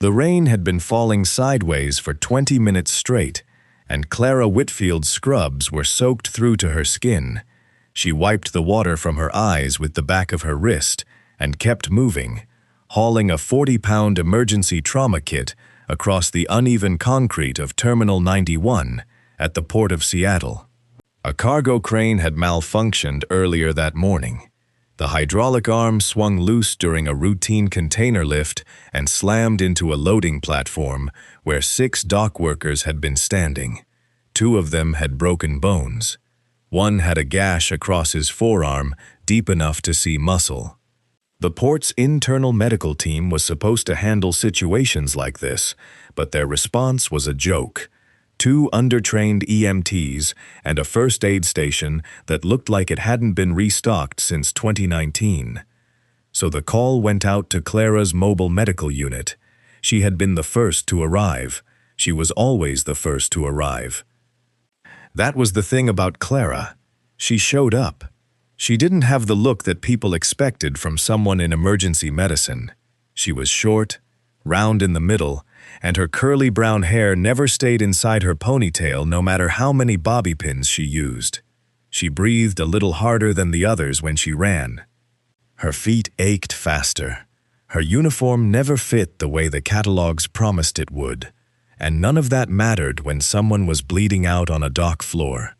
The rain had been falling sideways for 20 minutes straight, and Clara Whitfield's scrubs were soaked through to her skin. She wiped the water from her eyes with the back of her wrist and kept moving, hauling a 40-pound emergency trauma kit across the uneven concrete of Terminal 91 at the Port of Seattle. A cargo crane had malfunctioned earlier that morning. The hydraulic arm swung loose during a routine container lift and slammed into a loading platform where 6 dock workers had been standing. 2 of them had broken bones. One had a gash across his forearm deep enough to see muscle. The port's internal medical team was supposed to handle situations like this, but their response was a joke. 2 undertrained EMTs and a first aid station that looked like it hadn't been restocked since 2019. So the call went out to Clara's mobile medical unit. She had been the first to arrive. She was always the first to arrive. That was the thing about Clara. She showed up. She didn't have the look that people expected from someone in emergency medicine. She was short, round in the middle, and her curly brown hair never stayed inside her ponytail no matter how many bobby pins she used. She breathed a little harder than the others when she ran. Her feet ached faster. Her uniform never fit the way the catalogs promised it would, and none of that mattered when someone was bleeding out on a dock floor.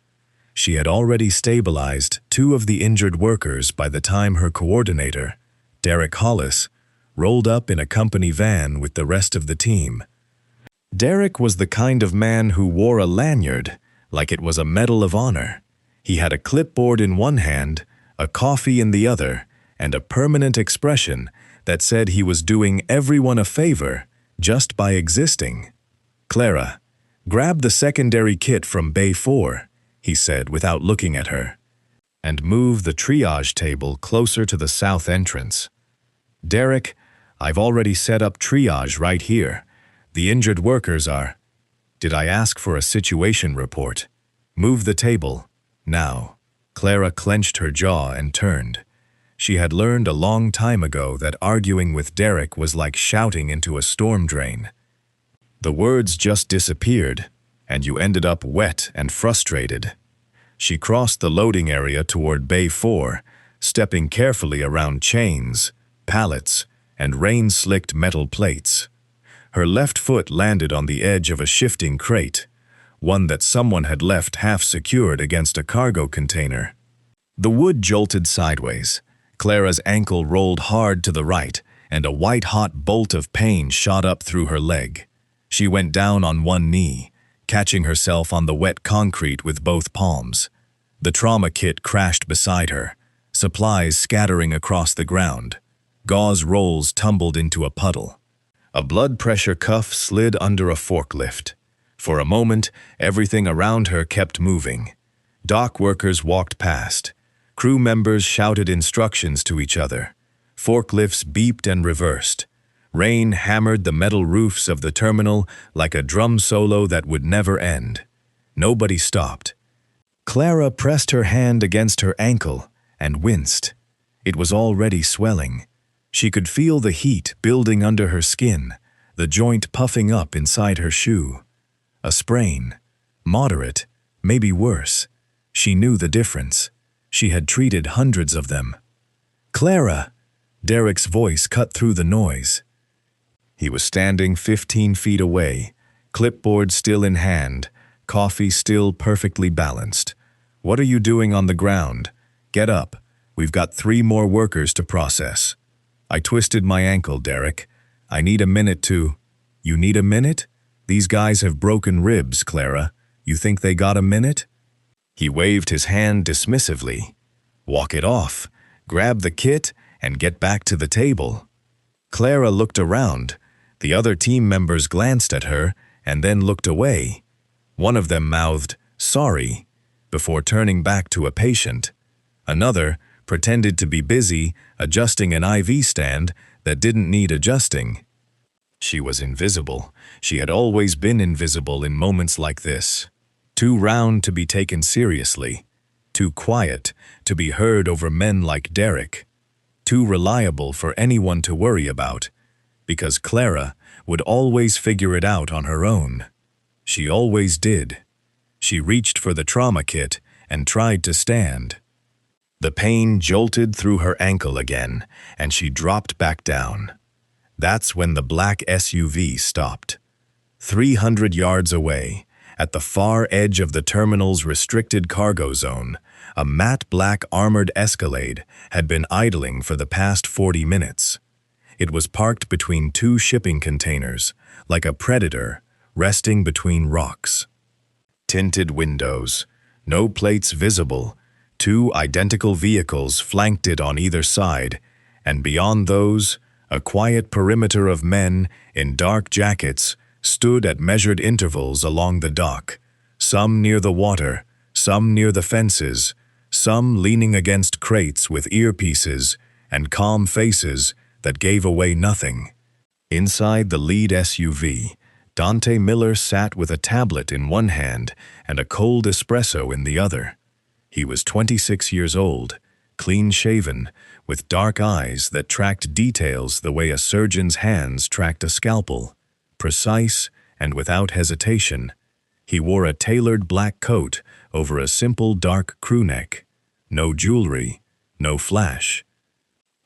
She had already stabilized 2 of the injured workers by the time her coordinator, Derek Hollis, rolled up in a company van with the rest of the team. Derek was the kind of man who wore a lanyard like it was a Medal of Honor. He had a clipboard in one hand, a coffee in the other, and a permanent expression that said he was doing everyone a favor just by existing. "Clara, grab the secondary kit from Bay 4, he said without looking at her, and move the triage table closer to the south entrance. "Derek, I've already set up triage right here. The injured workers are—" "Did I ask for a situation report? Move the table, now." Clara clenched her jaw and turned. She had learned a long time ago that arguing with Derek was like shouting into a storm drain. The words just disappeared, and you ended up wet and frustrated. She crossed the loading area toward Bay 4, stepping carefully around chains, pallets, and rain-slicked metal plates. Her left foot landed on the edge of a shifting crate, one that someone had left half-secured against a cargo container. The wood jolted sideways. Clara's ankle rolled hard to the right, and a white-hot bolt of pain shot up through her leg. She went down on one knee, catching herself on the wet concrete with both palms. The trauma kit crashed beside her, supplies scattering across the ground. Gauze rolls tumbled into a puddle. A blood pressure cuff slid under a forklift. For a moment, everything around her kept moving. Dock workers walked past. Crew members shouted instructions to each other. Forklifts beeped and reversed. Rain hammered the metal roofs of the terminal like a drum solo that would never end. Nobody stopped. Clara pressed her hand against her ankle and winced. It was already swelling. She could feel the heat building under her skin, the joint puffing up inside her shoe. A sprain. Moderate, maybe worse. She knew the difference. She had treated hundreds of them. "Clara!" Derek's voice cut through the noise. He was standing 15 feet away, clipboard still in hand, coffee still perfectly balanced. "What are you doing on the ground? Get up. We've got 3 more workers to process." "I twisted my ankle, Derek. I need a minute to—" "You need a minute? These guys have broken ribs, Clara. You think they got a minute?" He waved his hand dismissively. "Walk it off. Grab the kit and get back to the table." Clara looked around. The other team members glanced at her and then looked away. One of them mouthed, "Sorry," before turning back to a patient. Another pretended to be busy adjusting an IV stand that didn't need adjusting. She was invisible. She had always been invisible in moments like this. Too round to be taken seriously. Too quiet to be heard over men like Derek. Too reliable for anyone to worry about. Because Clara would always figure it out on her own. She always did. She reached for the trauma kit and tried to stand. The pain jolted through her ankle again, and she dropped back down. That's when the black SUV stopped. 300 yards away, at the far edge of the terminal's restricted cargo zone, a matte black armored Escalade had been idling for the past 40 minutes. It was parked between two shipping containers, like a predator, resting between rocks. Tinted windows, no plates visible, two identical vehicles flanked it on either side, and beyond those, a quiet perimeter of men in dark jackets stood at measured intervals along the dock, some near the water, some near the fences, some leaning against crates with earpieces and calm faces that gave away nothing. Inside the lead SUV, Dante Miller sat with a tablet in one hand and a cold espresso in the other. He was 26 years old, clean-shaven, with dark eyes that tracked details the way a surgeon's hands tracked a scalpel. Precise and without hesitation. He wore a tailored black coat over a simple dark crewneck. No jewelry, no flash.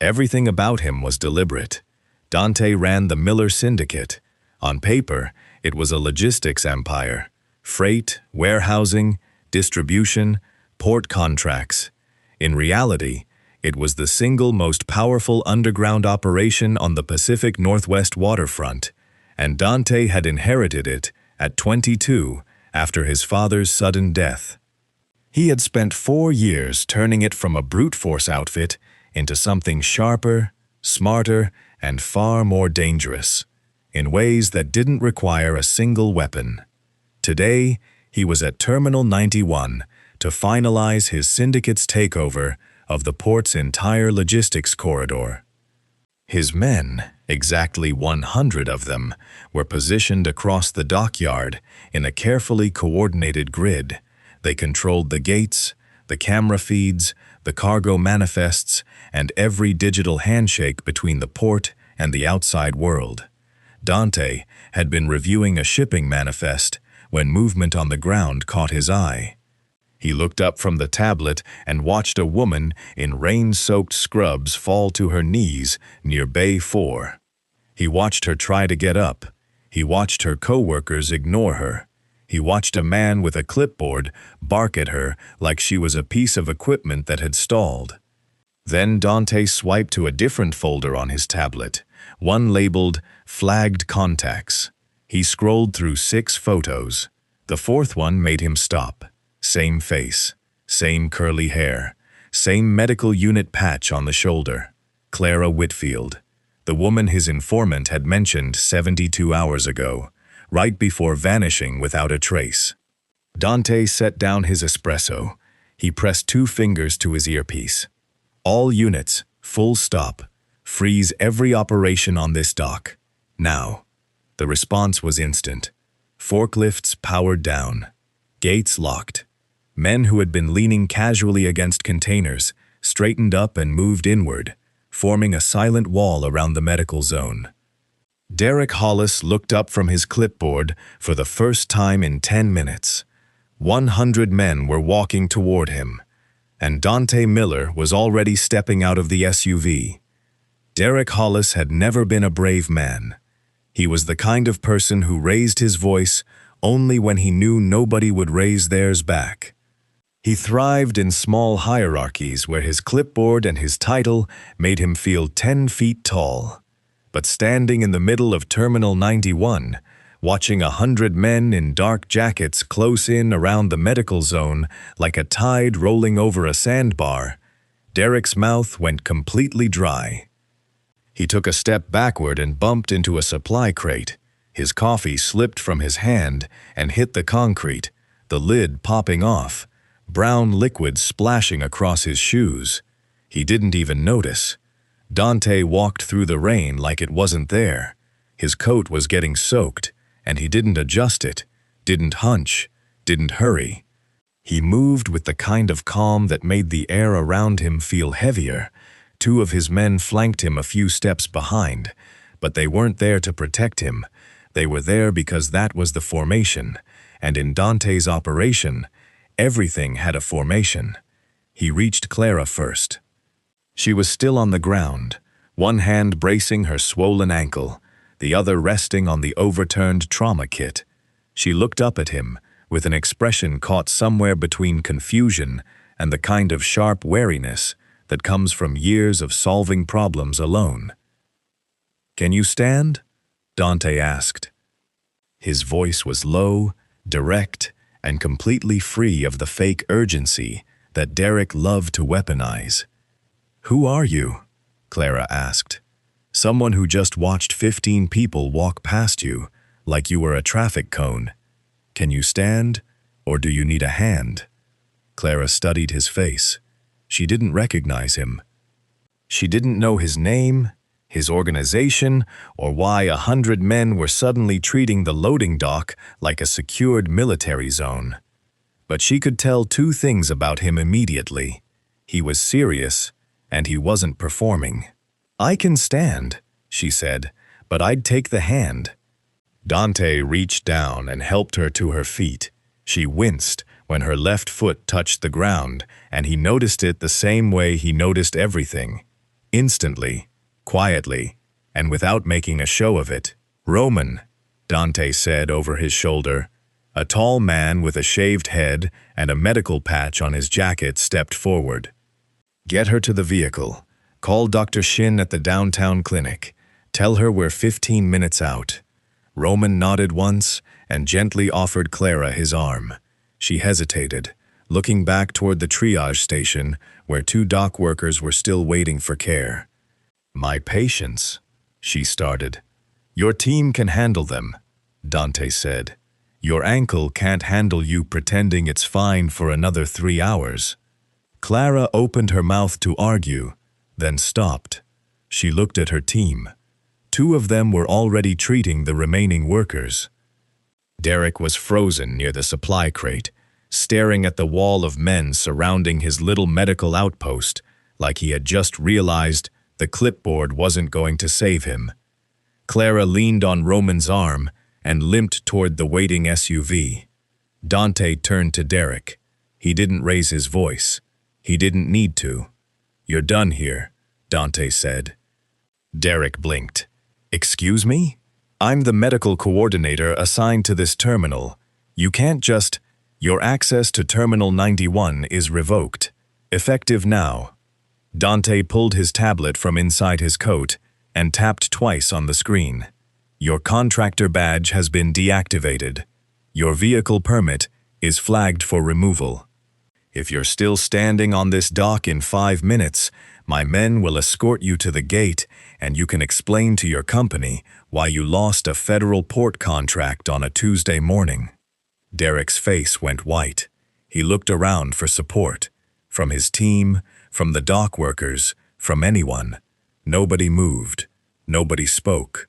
Everything about him was deliberate. Dante ran the Miller Syndicate. On paper, it was a logistics empire. Freight, warehousing, distribution, port contracts. In reality, it was the single most powerful underground operation on the Pacific Northwest waterfront, and Dante had inherited it at 22 after his father's sudden death. He had spent 4 years turning it from a brute force outfit into something sharper, smarter, and far more dangerous, in ways that didn't require a single weapon. Today, he was at Terminal 91 to finalize his syndicate's takeover of the port's entire logistics corridor. His men, exactly 100 of them, were positioned across the dockyard in a carefully coordinated grid. They controlled the gates, the camera feeds, the cargo manifests, and every digital handshake between the port and the outside world. Dante had been reviewing a shipping manifest when movement on the ground caught his eye. He looked up from the tablet and watched a woman in rain-soaked scrubs fall to her knees near Bay 4. He watched her try to get up. He watched her co-workers ignore her. He watched a man with a clipboard bark at her like she was a piece of equipment that had stalled. Then Dante swiped to a different folder on his tablet, one labeled Flagged Contacts. He scrolled through 6 photos. The 4th one made him stop. Same face, same curly hair, same medical unit patch on the shoulder. Clara Whitfield, the woman his informant had mentioned 72 hours ago, right before vanishing without a trace. Dante set down his espresso. He pressed 2 fingers to his earpiece. All units, full stop. Freeze every operation on this dock. Now. The response was instant. Forklifts powered down. Gates locked. Men who had been leaning casually against containers straightened up and moved inward, forming a silent wall around the medical zone. Derek Hollis looked up from his clipboard for the first time in 10 minutes. 100 men were walking toward him, and Dante Miller was already stepping out of the SUV. Derek Hollis had never been a brave man. He was the kind of person who raised his voice only when he knew nobody would raise theirs back. He thrived in small hierarchies where his clipboard and his title made him feel 10 feet tall. But standing in the middle of Terminal 91, watching 100 men in dark jackets close in around the medical zone like a tide rolling over a sandbar, Derek's mouth went completely dry. He took a step backward and bumped into a supply crate. His coffee slipped from his hand and hit the concrete, the lid popping off, brown liquid splashing across his shoes. He didn't even notice. Dante walked through the rain like it wasn't there. His coat was getting soaked, and he didn't adjust it, didn't hunch, didn't hurry. He moved with the kind of calm that made the air around him feel heavier. 2 of his men flanked him a few steps behind, but they weren't there to protect him. They were there because that was the formation, and in Dante's operation, everything had a formation. He reached Clara first. She was still on the ground, one hand bracing her swollen ankle, the other resting on the overturned trauma kit. She looked up at him, with an expression caught somewhere between confusion and the kind of sharp wariness that comes from years of solving problems alone. "Can you stand?" Dante asked. His voice was low, direct, and completely free of the fake urgency that Derek loved to weaponize. "Who are you?" Clara asked. "Someone who just watched 15 people walk past you, like you were a traffic cone. Can you stand, or do you need a hand?" Clara studied his face. She didn't recognize him. She didn't know his name, his organization, or why 100 men were suddenly treating the loading dock like a secured military zone. But she could tell two things about him immediately. He was serious, and he wasn't performing. "I can stand," she said, "but I'd take the hand." Dante reached down and helped her to her feet. She winced when her left foot touched the ground, and he noticed it the same way he noticed everything. Instantly, quietly, and without making a show of it. "Roman," Dante said over his shoulder. A tall man with a shaved head and a medical patch on his jacket stepped forward. "Get her to the vehicle. Call Dr. Shin at the downtown clinic. Tell her we're 15 minutes out." Roman nodded once and gently offered Clara his arm. She hesitated, looking back toward the triage station where 2 dock workers were still waiting for care. "My patients," she started. "Your team can handle them," Dante said. "Your ankle can't handle you pretending it's fine for another 3 hours." Clara opened her mouth to argue, then stopped. She looked at her team. 2 of them were already treating the remaining workers. Derek was frozen near the supply crate, staring at the wall of men surrounding his little medical outpost, like he had just realized the clipboard wasn't going to save him. Clara leaned on Roman's arm and limped toward the waiting SUV. Dante turned to Derek. He didn't raise his voice. He didn't need to. "You're done here," Dante said. Derek blinked. "Excuse me? I'm the medical coordinator assigned to this terminal. You can't just— Your access to Terminal 91 is revoked. Effective now." Dante pulled his tablet from inside his coat and tapped twice on the screen. "Your contractor badge has been deactivated. Your vehicle permit is flagged for removal. If you're still standing on this dock in 5 minutes, my men will escort you to the gate and you can explain to your company why you lost a federal port contract on a Tuesday morning." Derek's face went white. He looked around for support. From his team, from the dock workers, from anyone. Nobody moved. Nobody spoke.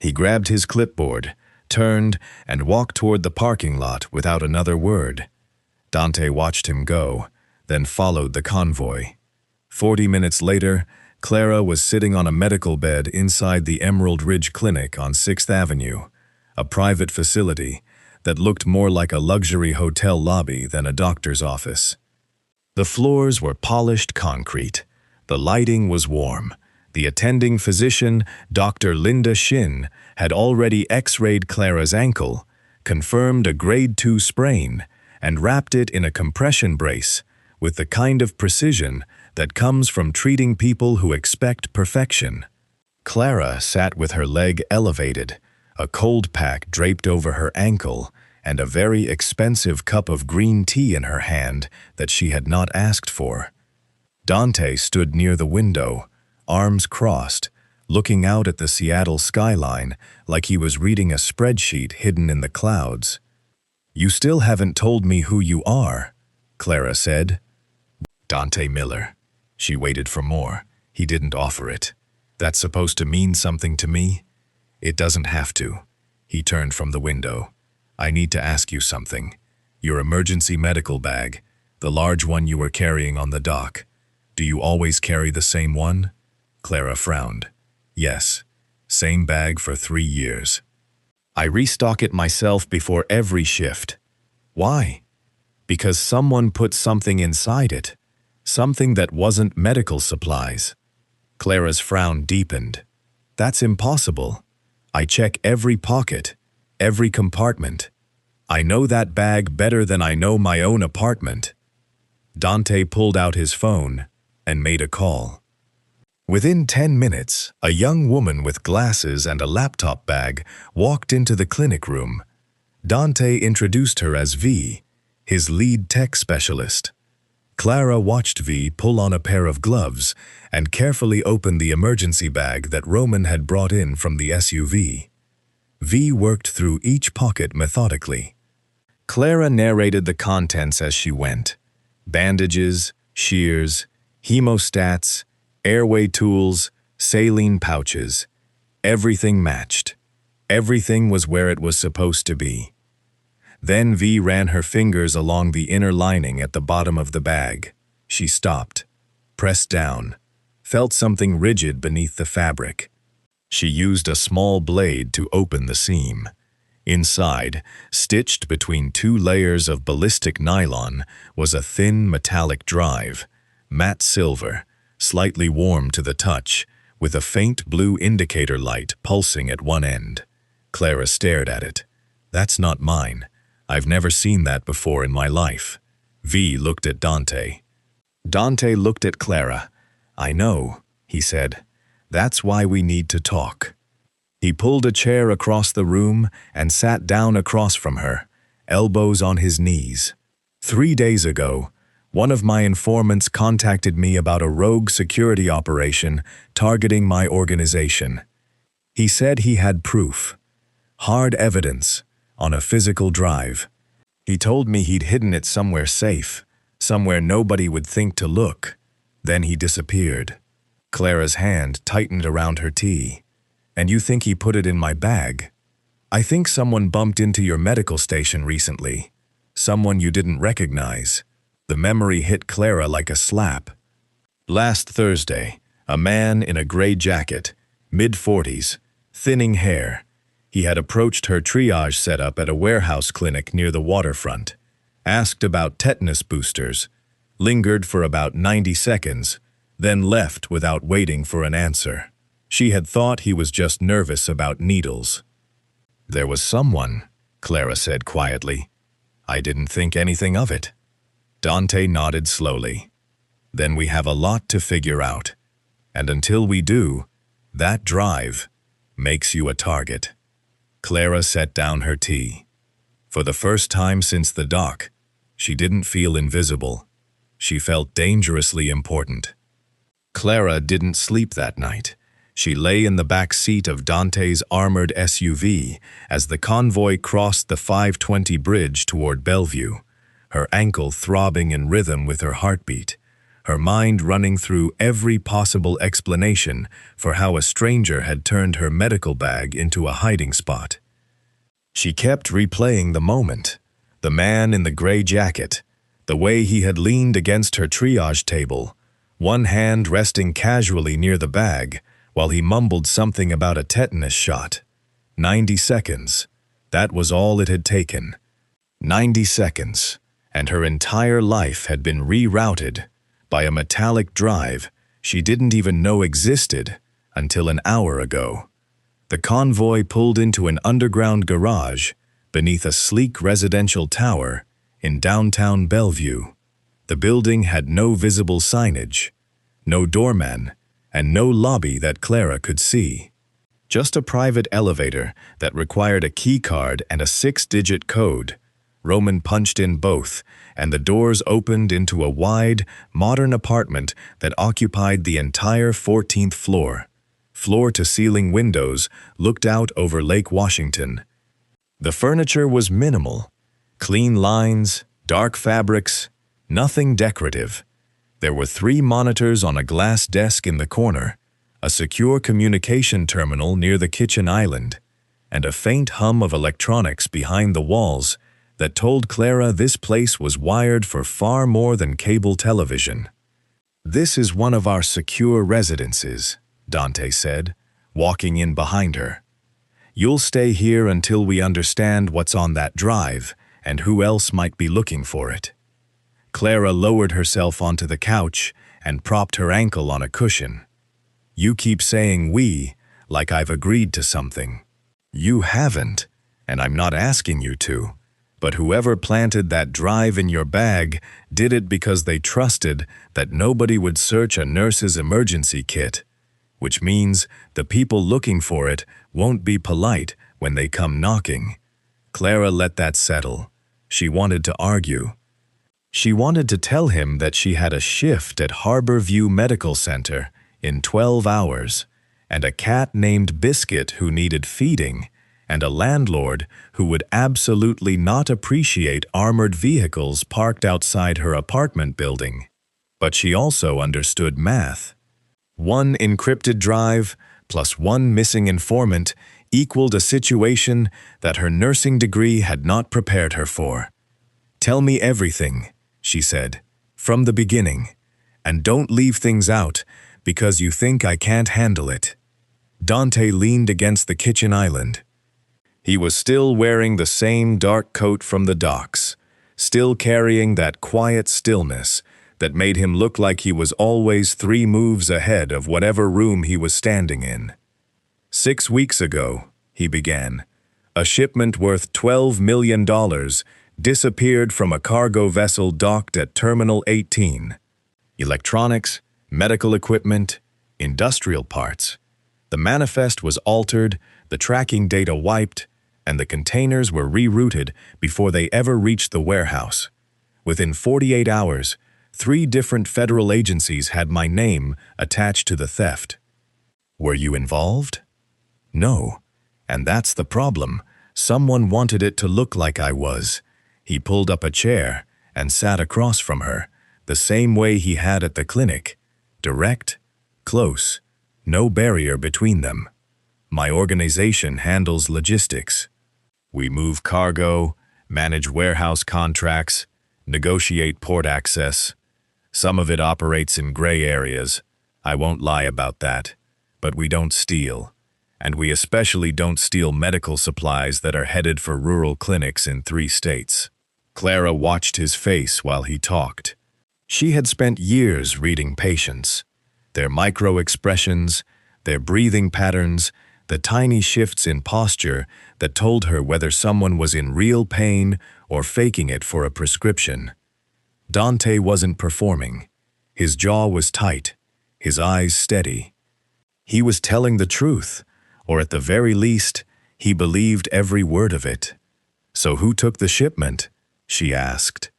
He grabbed his clipboard, turned, and walked toward the parking lot without another word. Dante watched him go, then followed the convoy. 40 minutes later, Clara was sitting on a medical bed inside the Emerald Ridge Clinic on 6th Avenue, a private facility that looked more like a luxury hotel lobby than a doctor's office. The floors were polished concrete. The lighting was warm. The attending physician, Dr. Linda Shin, had already x-rayed Clara's ankle, confirmed a grade 2 sprain, and wrapped it in a compression brace with the kind of precision that comes from treating people who expect perfection. Clara sat with her leg elevated, a cold pack draped over her ankle, and a very expensive cup of green tea in her hand that she had not asked for. Dante stood near the window, arms crossed, looking out at the Seattle skyline like he was reading a spreadsheet hidden in the clouds. "You still haven't told me who you are," Clara said. "Dante Miller." She waited for more. He didn't offer it. "That's supposed to mean something to me?" "It doesn't have to." He turned from the window. "I need to ask you something. Your emergency medical bag, the large one you were carrying on the dock. Do you always carry the same one?" Clara frowned. "Yes. Same bag for 3 years. I restock it myself before every shift. Why? Because someone put something inside it. Something that wasn't medical supplies. Clara's frown deepened. That's impossible. I check every pocket, every compartment. I know that bag better than I know my own apartment. Dante pulled out his phone and made a call. Within 10 minutes, a young woman with glasses and a laptop bag walked into the clinic room. Dante introduced her as V, his lead tech specialist. Clara watched V pull on a pair of gloves and carefully open the emergency bag that Roman had brought in from the SUV. V worked through each pocket methodically. Clara narrated the contents as she went. Bandages, shears, hemostats, airway tools, saline pouches. Everything matched. Everything was where it was supposed to be. Then V ran her fingers along the inner lining at the bottom of the bag. She stopped, pressed down, felt something rigid beneath the fabric. She used a small blade to open the seam. Inside, stitched between 2 layers of ballistic nylon, was a thin metallic drive, matte silver, slightly warm to the touch, with a faint blue indicator light pulsing at one end. Clara stared at it. That's not mine. I've never seen that before in my life. V looked at Dante. Dante looked at Clara. I know, he said. That's why we need to talk. He pulled a chair across the room and sat down across from her, elbows on his knees. 3 days ago, one of my informants contacted me about a rogue security operation targeting my organization. He said he had proof, hard evidence, on a physical drive. He told me he'd hidden it somewhere safe, somewhere nobody would think to look. Then he disappeared. Clara's hand tightened around her tea. And you think he put it in my bag? I think someone bumped into your medical station recently. Someone you didn't recognize. The memory hit Clara like a slap. Last Thursday, a man in a gray jacket, mid-40s, thinning hair. He had approached her triage setup at a warehouse clinic near the waterfront, asked about tetanus boosters, lingered for about 90 seconds, then left without waiting for an answer. She had thought he was just nervous about needles. There was someone, Clara said quietly. I didn't think anything of it. Dante nodded slowly. Then we have a lot to figure out. And until we do, that drive makes you a target. Clara set down her tea. For the first time since the dock, she didn't feel invisible. She felt dangerously important. Clara didn't sleep that night. She lay in the back seat of Dante's armored SUV as the convoy crossed the 520 bridge toward Bellevue, her ankle throbbing in rhythm with her heartbeat, her mind running through every possible explanation for how a stranger had turned her medical bag into a hiding spot. She kept replaying the moment, the man in the gray jacket, the way he had leaned against her triage table, one hand resting casually near the bag, while he mumbled something about a tetanus shot. 90 seconds. That was all it had taken. 90 seconds, and her entire life had been rerouted by a metallic drive she didn't even know existed until an hour ago. The convoy pulled into an underground garage beneath a sleek residential tower in downtown Bellevue. The building had no visible signage, no doorman, and no lobby that Clara could see. Just a private elevator that required a key card and a 6-digit code. Roman punched in both, and the doors opened into a wide, modern apartment that occupied the entire 14th floor. Floor-to-ceiling windows looked out over Lake Washington. The furniture was minimal. Clean lines, dark fabrics, nothing decorative. There were 3 monitors on a glass desk in the corner, a secure communication terminal near the kitchen island, and a faint hum of electronics behind the walls that told Clara this place was wired for far more than cable television. "This is one of our secure residences," Dante said, walking in behind her. "You'll stay here until we understand what's on that drive and who else might be looking for it." Clara lowered herself onto the couch and propped her ankle on a cushion. "You keep saying we, like I've agreed to something. You haven't, and I'm not asking you to. But whoever planted that drive in your bag did it because they trusted that nobody would search a nurse's emergency kit, which means the people looking for it won't be polite when they come knocking." Clara let that settle. She wanted to argue. She wanted to tell him that she had a shift at Harbor View Medical Center in 12 hours, and a cat named Biscuit who needed feeding, and a landlord who would absolutely not appreciate armored vehicles parked outside her apartment building. But she also understood math. One encrypted drive plus one missing informant equaled a situation that her nursing degree had not prepared her for. "Tell me everything," she said, "from the beginning, and don't leave things out because you think I can't handle it." Dante leaned against the kitchen island. He was still wearing the same dark coat from the docks, still carrying that quiet stillness that made him look like he was always 3 moves ahead of whatever room he was standing in. "6 weeks ago," he began, "a shipment worth $12 million disappeared from a cargo vessel docked at Terminal 18. Electronics, medical equipment, industrial parts. The manifest was altered, the tracking data wiped, and the containers were rerouted before they ever reached the warehouse. Within 48 hours, 3 different federal agencies had my name attached to the theft. Were you involved? No. And that's the problem. Someone wanted it to look like I was." He pulled up a chair and sat across from her, the same way he had at the clinic. Direct, close, no barrier between them. "My organization handles logistics. We move cargo, manage warehouse contracts, negotiate port access. Some of it operates in gray areas. I won't lie about that. But we don't steal. And we especially don't steal medical supplies that are headed for rural clinics in 3 states. Clara watched his face while he talked. She had spent years reading patients, their micro-expressions, their breathing patterns, the tiny shifts in posture that told her whether someone was in real pain or faking it for a prescription. Dante wasn't performing. His jaw was tight, his eyes steady. He was telling the truth, or at the very least, he believed every word of it. "So who took the shipment?" she asked.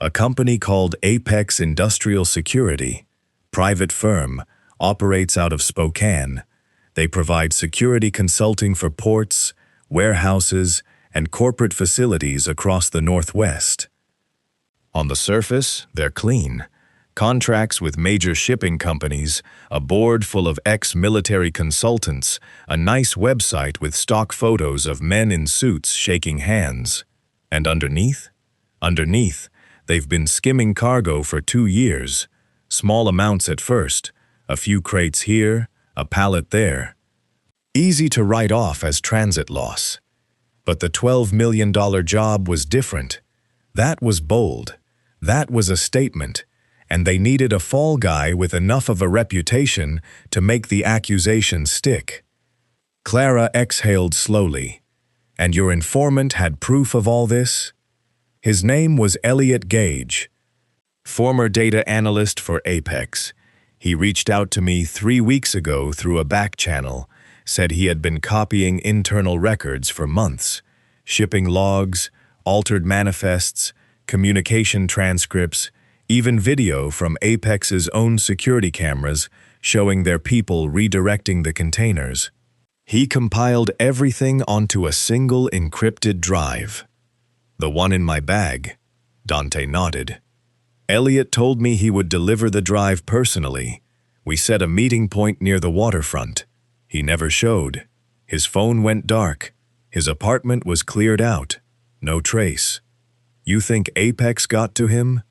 "A company called Apex Industrial Security. Private firm, operates out of Spokane. They provide security consulting for ports, warehouses, and corporate facilities across the Northwest. On the surface, they're clean. Contracts with major shipping companies, a board full of ex-military consultants, a nice website with stock photos of men in suits shaking hands. And underneath? Underneath, they've been skimming cargo for 2 years. Small amounts at first, a few crates here, a pallet there. Easy to write off as transit loss. But the $12 million job was different. That was bold. That was a statement. And they needed a fall guy with enough of a reputation to make the accusation stick. Clara exhaled slowly. "And your informant had proof of all this?" His name was Elliot Gage, former data analyst for Apex. He reached out to me 3 weeks ago through a back channel, said he had been copying internal records for months, shipping logs, altered manifests, communication transcripts, even video from Apex's own security cameras showing their people redirecting the containers. He compiled everything onto a single encrypted drive. "The one in my bag," Dante nodded. "Elliot told me he would deliver the drive personally. We set a meeting point near the waterfront. He never showed. His phone went dark. His apartment was cleared out. No trace. You think Apex got to him?"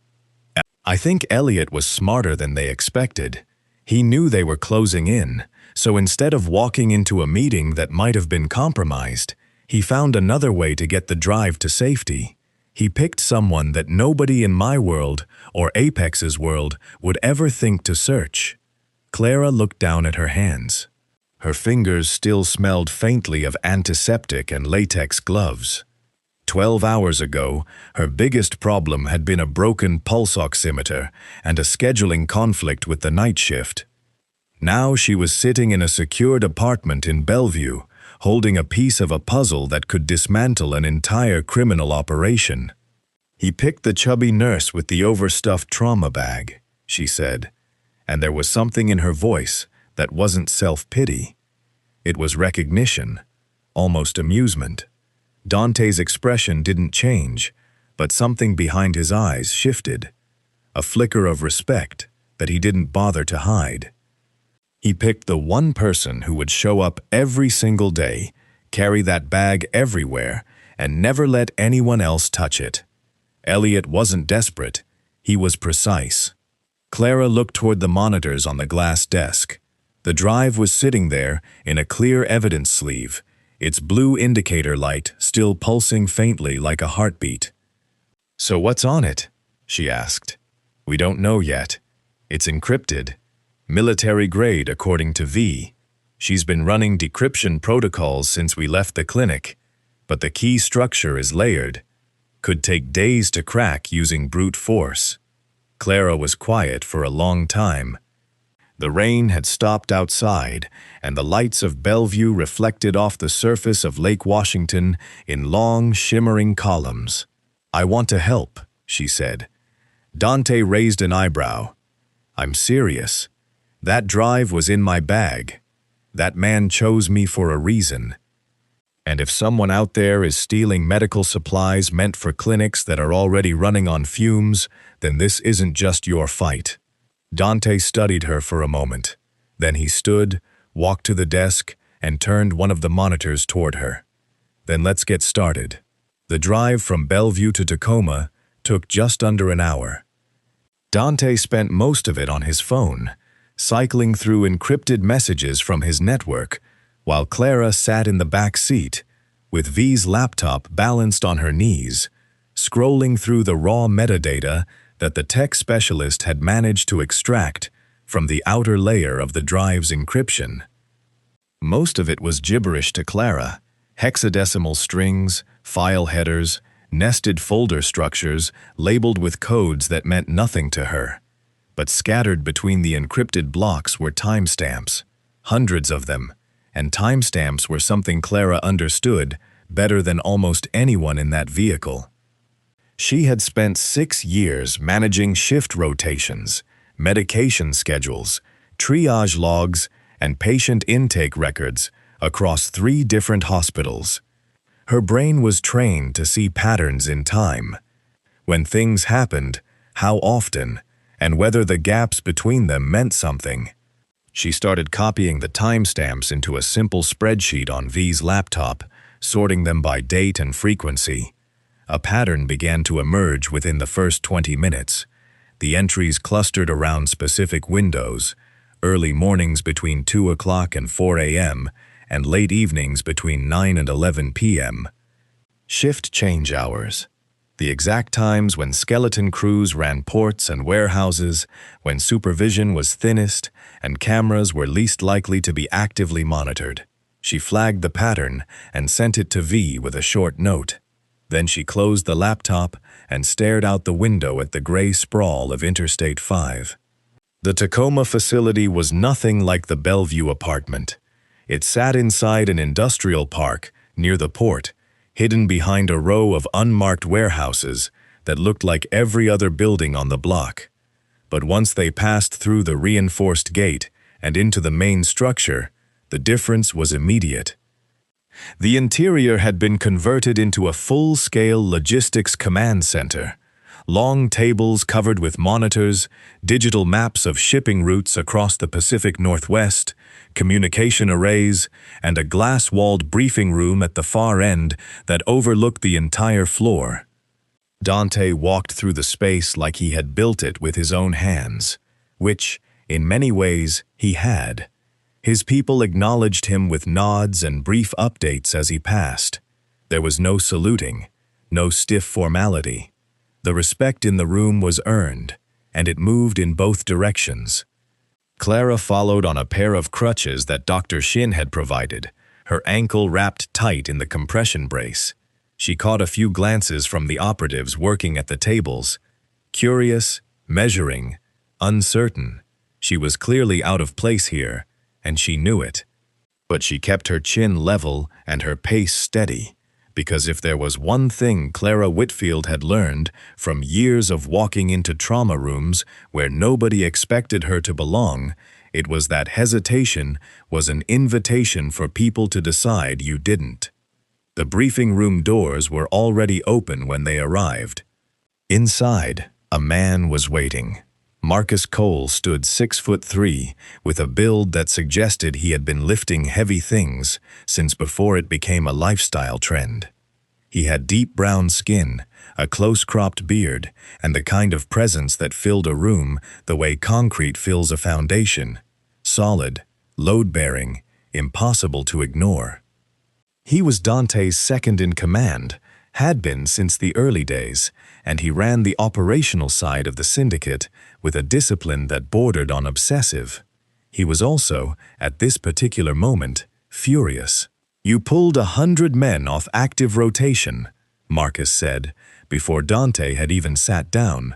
"I think Elliot was smarter than they expected. He knew they were closing in, So instead of walking into a meeting that might have been compromised, he found another way to get the drive to safety. He picked someone that nobody in my world, or Apex's world, would ever think to search. Clara looked down at her hands. Her fingers still smelled faintly of antiseptic and latex gloves. 12 hours ago, her biggest problem had been a broken pulse oximeter and a scheduling conflict with the night shift. Now she was sitting in a secured apartment in Bellevue, holding a piece of a puzzle that could dismantle an entire criminal operation. "He picked the chubby nurse with the overstuffed trauma bag," she said, and there was something in her voice that wasn't self-pity. It was recognition, almost amusement. Dante's expression didn't change, but something behind his eyes shifted, a flicker of respect that he didn't bother to hide. He picked the one person who would show up every single day, carry that bag everywhere, and never let anyone else touch it. Elliot wasn't desperate, he was precise. Clara looked toward the monitors on the glass desk. The drive was sitting there in a clear evidence sleeve, its blue indicator light still pulsing faintly like a heartbeat. "So what's on it?" she asked. "We don't know yet. It's encrypted. Military grade according to V. She's been running decryption protocols since we left the clinic, but the key structure is layered. Could take days to crack using brute force." Clara was quiet for a long time. The rain had stopped outside, and the lights of Bellevue reflected off the surface of Lake Washington in long, shimmering columns. "I want to help," she said. Dante raised an eyebrow. "I'm serious. That drive was in my bag. That man chose me for a reason. And if someone out there is stealing medical supplies meant for clinics that are already running on fumes, then this isn't just your fight." Dante studied her for a moment. Then he stood, walked to the desk, and turned one of the monitors toward her. "Then let's get started." The drive from Bellevue to Tacoma took just under an hour. Dante spent most of it on his phone, cycling through encrypted messages from his network, while Clara sat in the back seat, with V's laptop balanced on her knees, scrolling through the raw metadata that the tech specialist had managed to extract from the outer layer of the drive's encryption. Most of it was gibberish to Clara, hexadecimal strings, file headers, nested folder structures labeled with codes that meant nothing to her. But scattered between the encrypted blocks were timestamps, hundreds of them, and timestamps were something Clara understood better than almost anyone in that vehicle. She had spent 6 years managing shift rotations, medication schedules, triage logs, and patient intake records across 3 different hospitals. Her brain was trained to see patterns in time. When things happened, how often, and whether the gaps between them meant something. She started copying the timestamps into a simple spreadsheet on V's laptop, sorting them by date and frequency. A pattern began to emerge within the first 20 minutes. The entries clustered around specific windows, early mornings between 2 o'clock and 4 a.m., and late evenings between 9 and 11 p.m. Shift change hours. The exact times when skeleton crews ran ports and warehouses, when supervision was thinnest and cameras were least likely to be actively monitored. She flagged the pattern and sent it to V with a short note. Then she closed the laptop and stared out the window at the gray sprawl of Interstate 5. The Tacoma facility was nothing like the Bellevue apartment. It sat inside an industrial park near the port, hidden behind a row of unmarked warehouses that looked like every other building on the block. But once they passed through the reinforced gate and into the main structure, the difference was immediate. The interior had been converted into a full-scale logistics command center. Long tables covered with monitors, digital maps of shipping routes across the Pacific Northwest, communication arrays, and a glass-walled briefing room at the far end that overlooked the entire floor. Dante walked through the space like he had built it with his own hands, which, in many ways, he had. His people acknowledged him with nods and brief updates as he passed. There was no saluting, no stiff formality. The respect in the room was earned, and it moved in both directions. Clara followed on a pair of crutches that Dr. Shin had provided, her ankle wrapped tight in the compression brace. She caught a few glances from the operatives working at the tables. Curious, measuring, uncertain. She was clearly out of place here, and she knew it. But she kept her chin level and her pace steady, because if there was one thing Clara Whitfield had learned from years of walking into trauma rooms where nobody expected her to belong, it was that hesitation was an invitation for people to decide you didn't. The briefing room doors were already open when they arrived. Inside, a man was waiting. Marcus Cole stood 6'3", with a build that suggested he had been lifting heavy things since before it became a lifestyle trend. He had deep brown skin, a close-cropped beard, and the kind of presence that filled a room the way concrete fills a foundation. Solid, load-bearing, impossible to ignore. He was Dante's second-in-command, had been since the early days, and he ran the operational side of the syndicate with a discipline that bordered on obsessive. He was also, at this particular moment, furious. "You pulled 100 men off active rotation," Marcus said, before Dante had even sat down.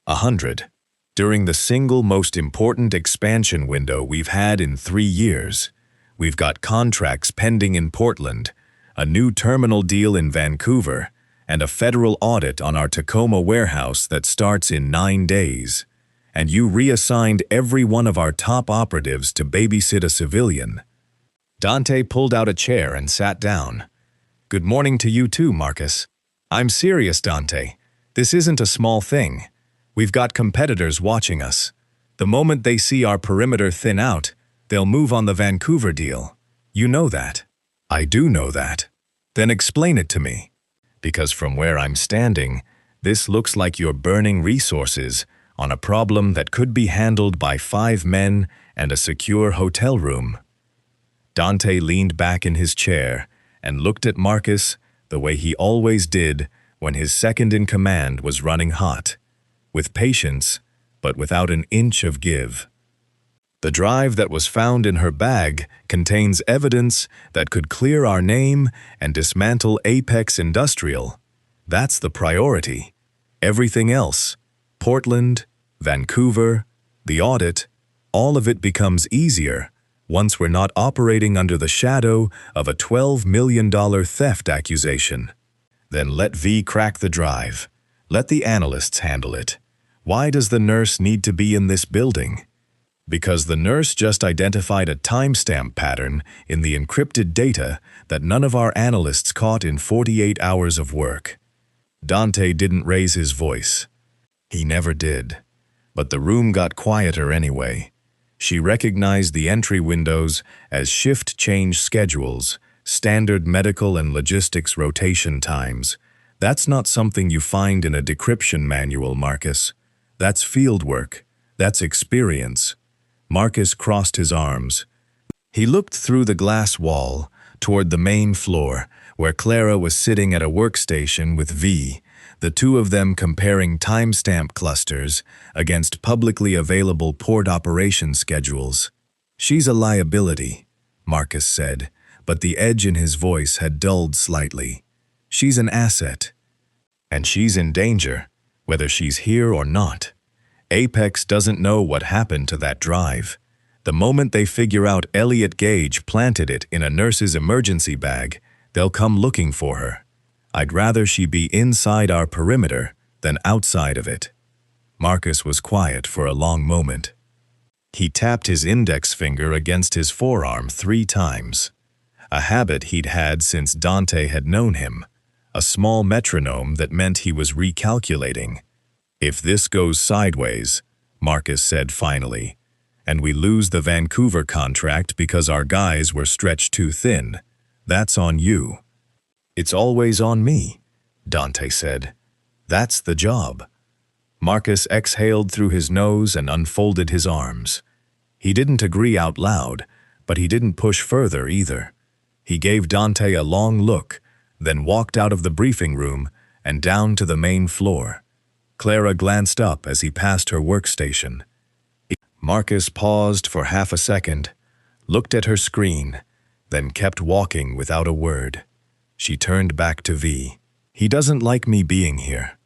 100. During the single most important expansion window we've had in 3 years. We've got contracts pending in Portland, a new terminal deal in Vancouver, and a federal audit on our Tacoma warehouse that starts in 9 days. And you reassigned every one of our top operatives to babysit a civilian. Dante pulled out a chair and sat down. "Good morning to you too, Marcus. I'm serious, Dante. This isn't a small thing. We've got competitors watching us. The moment they see our perimeter thin out, they'll move on the Vancouver deal. You know that." "I do know that." "Then explain it to me. Because from where I'm standing, this looks like you're burning resources on a problem that could be handled by 5 men and a secure hotel room." Dante leaned back in his chair and looked at Marcus the way he always did when his second-in-command was running hot, with patience, but without an inch of give. "The drive that was found in her bag contains evidence that could clear our name and dismantle Apex Industrial. That's the priority. Everything else, Portland, Vancouver, the audit, all of it becomes easier once we're not operating under the shadow of a $12 million theft accusation. Then let V crack the drive. Let the analysts handle it. Why does the nurse need to be in this building? Because the nurse just identified a timestamp pattern in the encrypted data that none of our analysts caught in 48 hours of work." Dante didn't raise his voice. He never did. But the room got quieter anyway. She recognized the entry windows as shift change schedules, standard medical and logistics rotation times. That's not something you find in a decryption manual, Marcus. That's field work. That's experience. Marcus crossed his arms. He looked through the glass wall toward the main floor, where Clara was sitting at a workstation with V, the two of them comparing timestamp clusters against publicly available port operation schedules. "She's a liability," Marcus said, but the edge in his voice had dulled slightly. "She's an asset. And she's in danger, whether she's here or not. Apex doesn't know what happened to that drive. The moment they figure out Elliot Gage planted it in a nurse's emergency bag, they'll come looking for her. I'd rather she be inside our perimeter than outside of it." Marcus was quiet for a long moment. He tapped his index finger against his forearm 3 times, a habit he'd had since Dante had known him, a small metronome that meant he was recalculating. "If this goes sideways," Marcus said finally, "and we lose the Vancouver contract because our guys were stretched too thin, that's on you." "It's always on me," Dante said. "That's the job." Marcus exhaled through his nose and unfolded his arms. He didn't agree out loud, But he didn't push further either. He gave Dante a long look, then walked out of the briefing room and down to the main floor. Clara glanced up as he passed her workstation. Marcus paused for half a second, looked at her screen, then kept walking without a word. She turned back to V. He doesn't like me being here.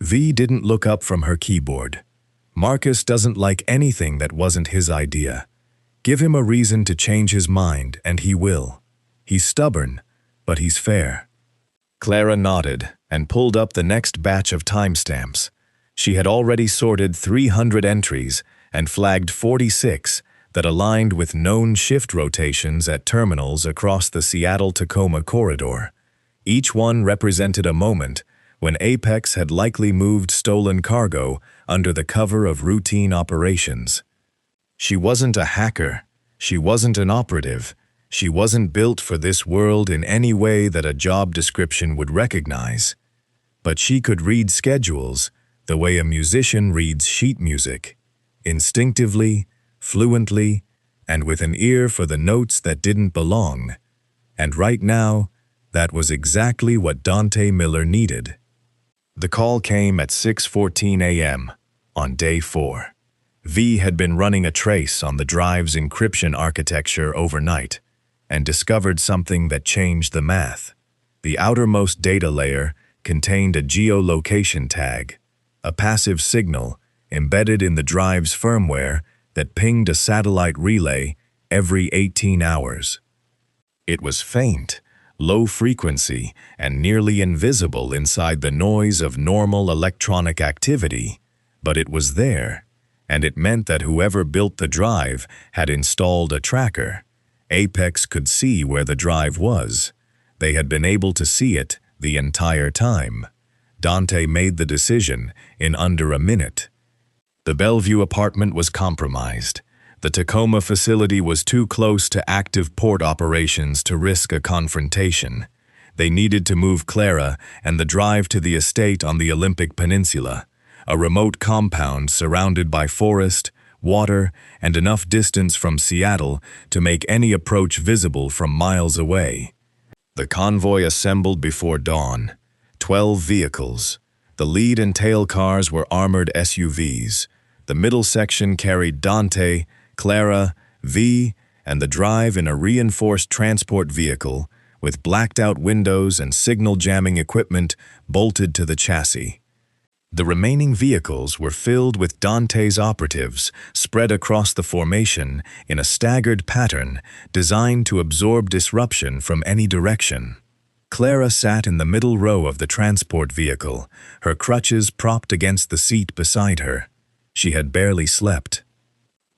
V didn't look up from her keyboard. Marcus doesn't like anything that wasn't his idea. Give him a reason to change his mind, and he will. He's stubborn, but he's fair. Clara nodded and pulled up the next batch of timestamps. She had already sorted 300 entries and flagged 46 that aligned with known shift rotations at terminals across the Seattle-Tacoma corridor. Each one represented a moment when Apex had likely moved stolen cargo under the cover of routine operations. She wasn't a hacker. She wasn't an operative. She wasn't built for this world in any way that a job description would recognize. But she could read schedules the way a musician reads sheet music, instinctively, fluently, and with an ear for the notes that didn't belong. And right now, that was exactly what Dante Miller needed. The call came at 6:14 a.m. on day 4. V had been running a trace on the drive's encryption architecture overnight and discovered something that changed the math. The outermost data layer contained a geolocation tag, a passive signal embedded in the drive's firmware that pinged a satellite relay every 18 hours. It was faint, low frequency, and nearly invisible inside the noise of normal electronic activity, but it was there, and it meant that whoever built the drive had installed a tracker. Apex could see where the drive was. They had been able to see it the entire time. Dante made the decision in under a minute. The Bellevue apartment was compromised. The Tacoma facility was too close to active port operations to risk a confrontation. They needed to move Clara and the drive to the estate on the Olympic Peninsula, a remote compound surrounded by forest, water, and enough distance from Seattle to make any approach visible from miles away. The convoy assembled before dawn. 12 vehicles. The lead and tail cars were armored SUVs. The middle section carried Dante, Clara, V, and the drive in a reinforced transport vehicle with blacked-out windows and signal jamming equipment bolted to the chassis. The remaining vehicles were filled with Dante's operatives spread across the formation in a staggered pattern designed to absorb disruption from any direction. Clara sat in the middle row of the transport vehicle, her crutches propped against the seat beside her. She had barely slept.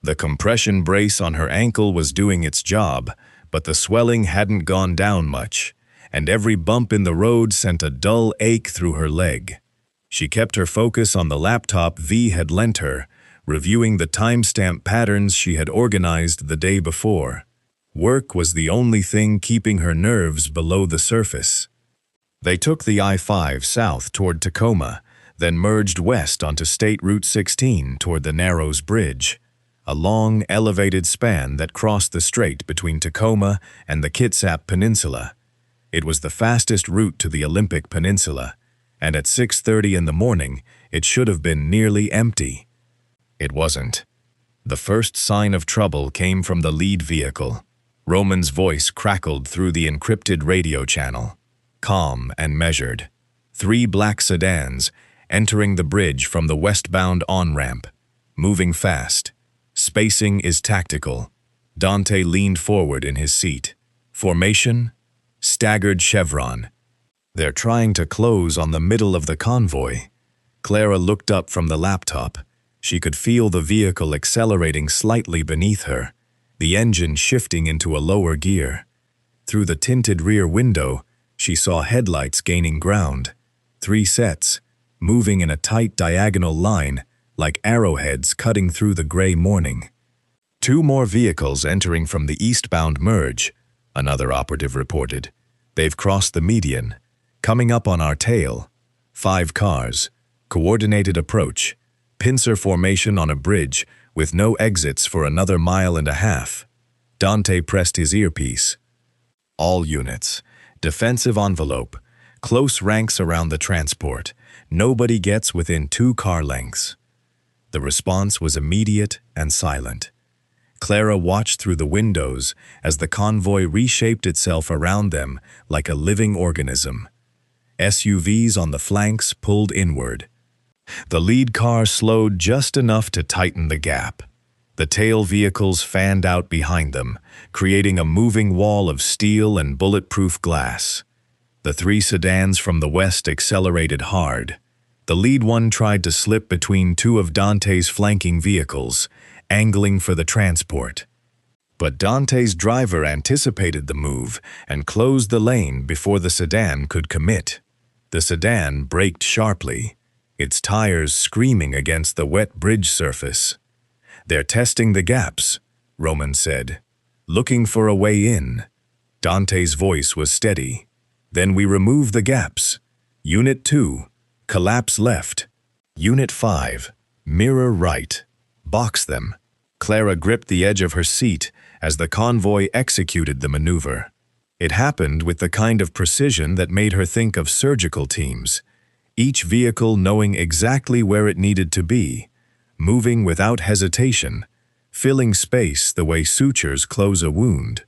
The compression brace on her ankle was doing its job, but the swelling hadn't gone down much, and every bump in the road sent a dull ache through her leg. She kept her focus on the laptop V had lent her, reviewing the timestamp patterns she had organized the day before. Work was the only thing keeping her nerves below the surface. They took the I-5 south toward Tacoma, then merged west onto State Route 16 toward the Narrows Bridge, a long, elevated span that crossed the strait between Tacoma and the Kitsap Peninsula. It was the fastest route to the Olympic Peninsula, and at 6:30 in the morning, it should have been nearly empty. It wasn't. The first sign of trouble came from the lead vehicle. Roman's voice crackled through the encrypted radio channel, calm and measured. 3 black sedans entering the bridge from the westbound on-ramp, moving fast. Spacing is tactical. Dante leaned forward in his seat. Formation? Staggered chevron. They're trying to close on the middle of the convoy. Clara looked up from the laptop. She could feel the vehicle accelerating slightly beneath her, the engine shifting into a lower gear. Through the tinted rear window, she saw headlights gaining ground. 3 sets, moving in a tight diagonal line, like arrowheads cutting through the gray morning. 2 more vehicles entering from the eastbound merge, another operative reported. They've crossed the median, coming up on our tail. 5 cars, coordinated approach, pincer formation on a bridge with no exits for another 1.5 miles. Dante pressed his earpiece. All units. Defensive envelope. Close ranks around the transport. Nobody gets within 2 car lengths. The response was immediate and silent. Clara watched through the windows as the convoy reshaped itself around them like a living organism. SUVs on the flanks pulled inward. The lead car slowed just enough to tighten the gap. The tail vehicles fanned out behind them, creating a moving wall of steel and bulletproof glass. The 3 sedans from the west accelerated hard. The lead one tried to slip between 2 of Dante's flanking vehicles, angling for the transport. But Dante's driver anticipated the move and closed the lane before the sedan could commit. The sedan braked sharply, its tires screaming against the wet bridge surface. "They're testing the gaps," Roman said. "Looking for a way in." Dante's voice was steady. "Then we remove the gaps. Unit 2, collapse left. Unit 5, mirror right. Box them." Clara gripped the edge of her seat as the convoy executed the maneuver. It happened with the kind of precision that made her think of surgical teams, each vehicle knowing exactly where it needed to be, moving without hesitation, filling space the way sutures close a wound.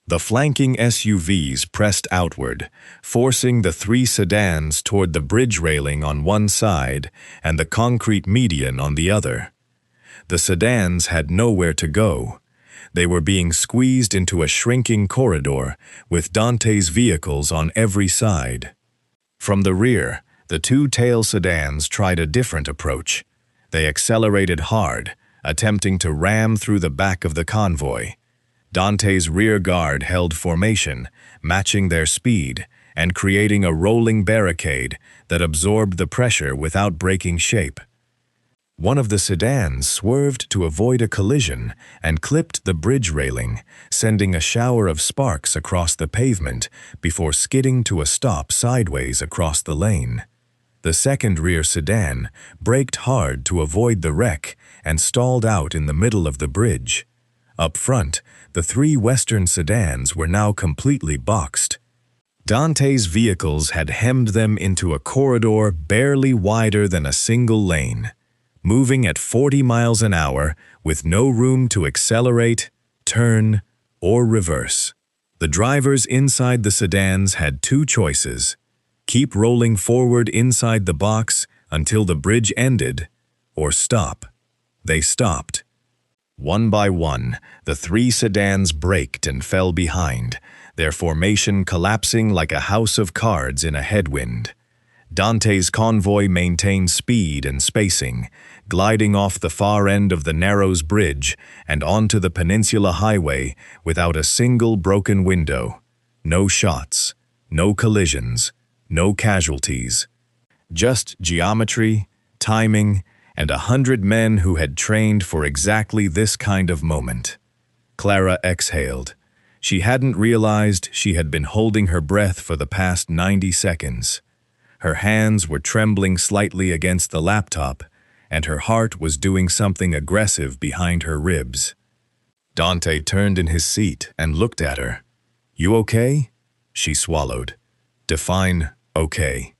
The flanking SUVs pressed outward, forcing the 3 sedans toward the bridge railing on one side and the concrete median on the other. The sedans had nowhere to go. They were being squeezed into a shrinking corridor with Dante's vehicles on every side. From the rear, the 2 tail sedans tried a different approach. They accelerated hard, attempting to ram through the back of the convoy. Dante's rear guard held formation, matching their speed and creating a rolling barricade that absorbed the pressure without breaking shape. One of the sedans swerved to avoid a collision and clipped the bridge railing, sending a shower of sparks across the pavement before skidding to a stop sideways across the lane. The second rear sedan braked hard to avoid the wreck and stalled out in the middle of the bridge. Up front, the 3 western sedans were now completely boxed. Dante's vehicles had hemmed them into a corridor barely wider than a single lane, moving at 40 miles an hour with no room to accelerate, turn, or reverse. The drivers inside the sedans had 2 choices: keep rolling forward inside the box until the bridge ended, or stop. They stopped. One by one, the 3 sedans braked and fell behind, their formation collapsing like a house of cards in a headwind. Dante's convoy maintained speed and spacing, gliding off the far end of the Narrows Bridge and onto the Peninsula Highway without a single broken window. No shots, no collisions, no casualties. Just geometry, timing, and 100 men who had trained for exactly this kind of moment. Clara exhaled. She hadn't realized she had been holding her breath for the past 90 seconds. Her hands were trembling slightly against the laptop, and her heart was doing something aggressive behind her ribs. Dante turned in his seat and looked at her. "You okay?" She swallowed. Define okay.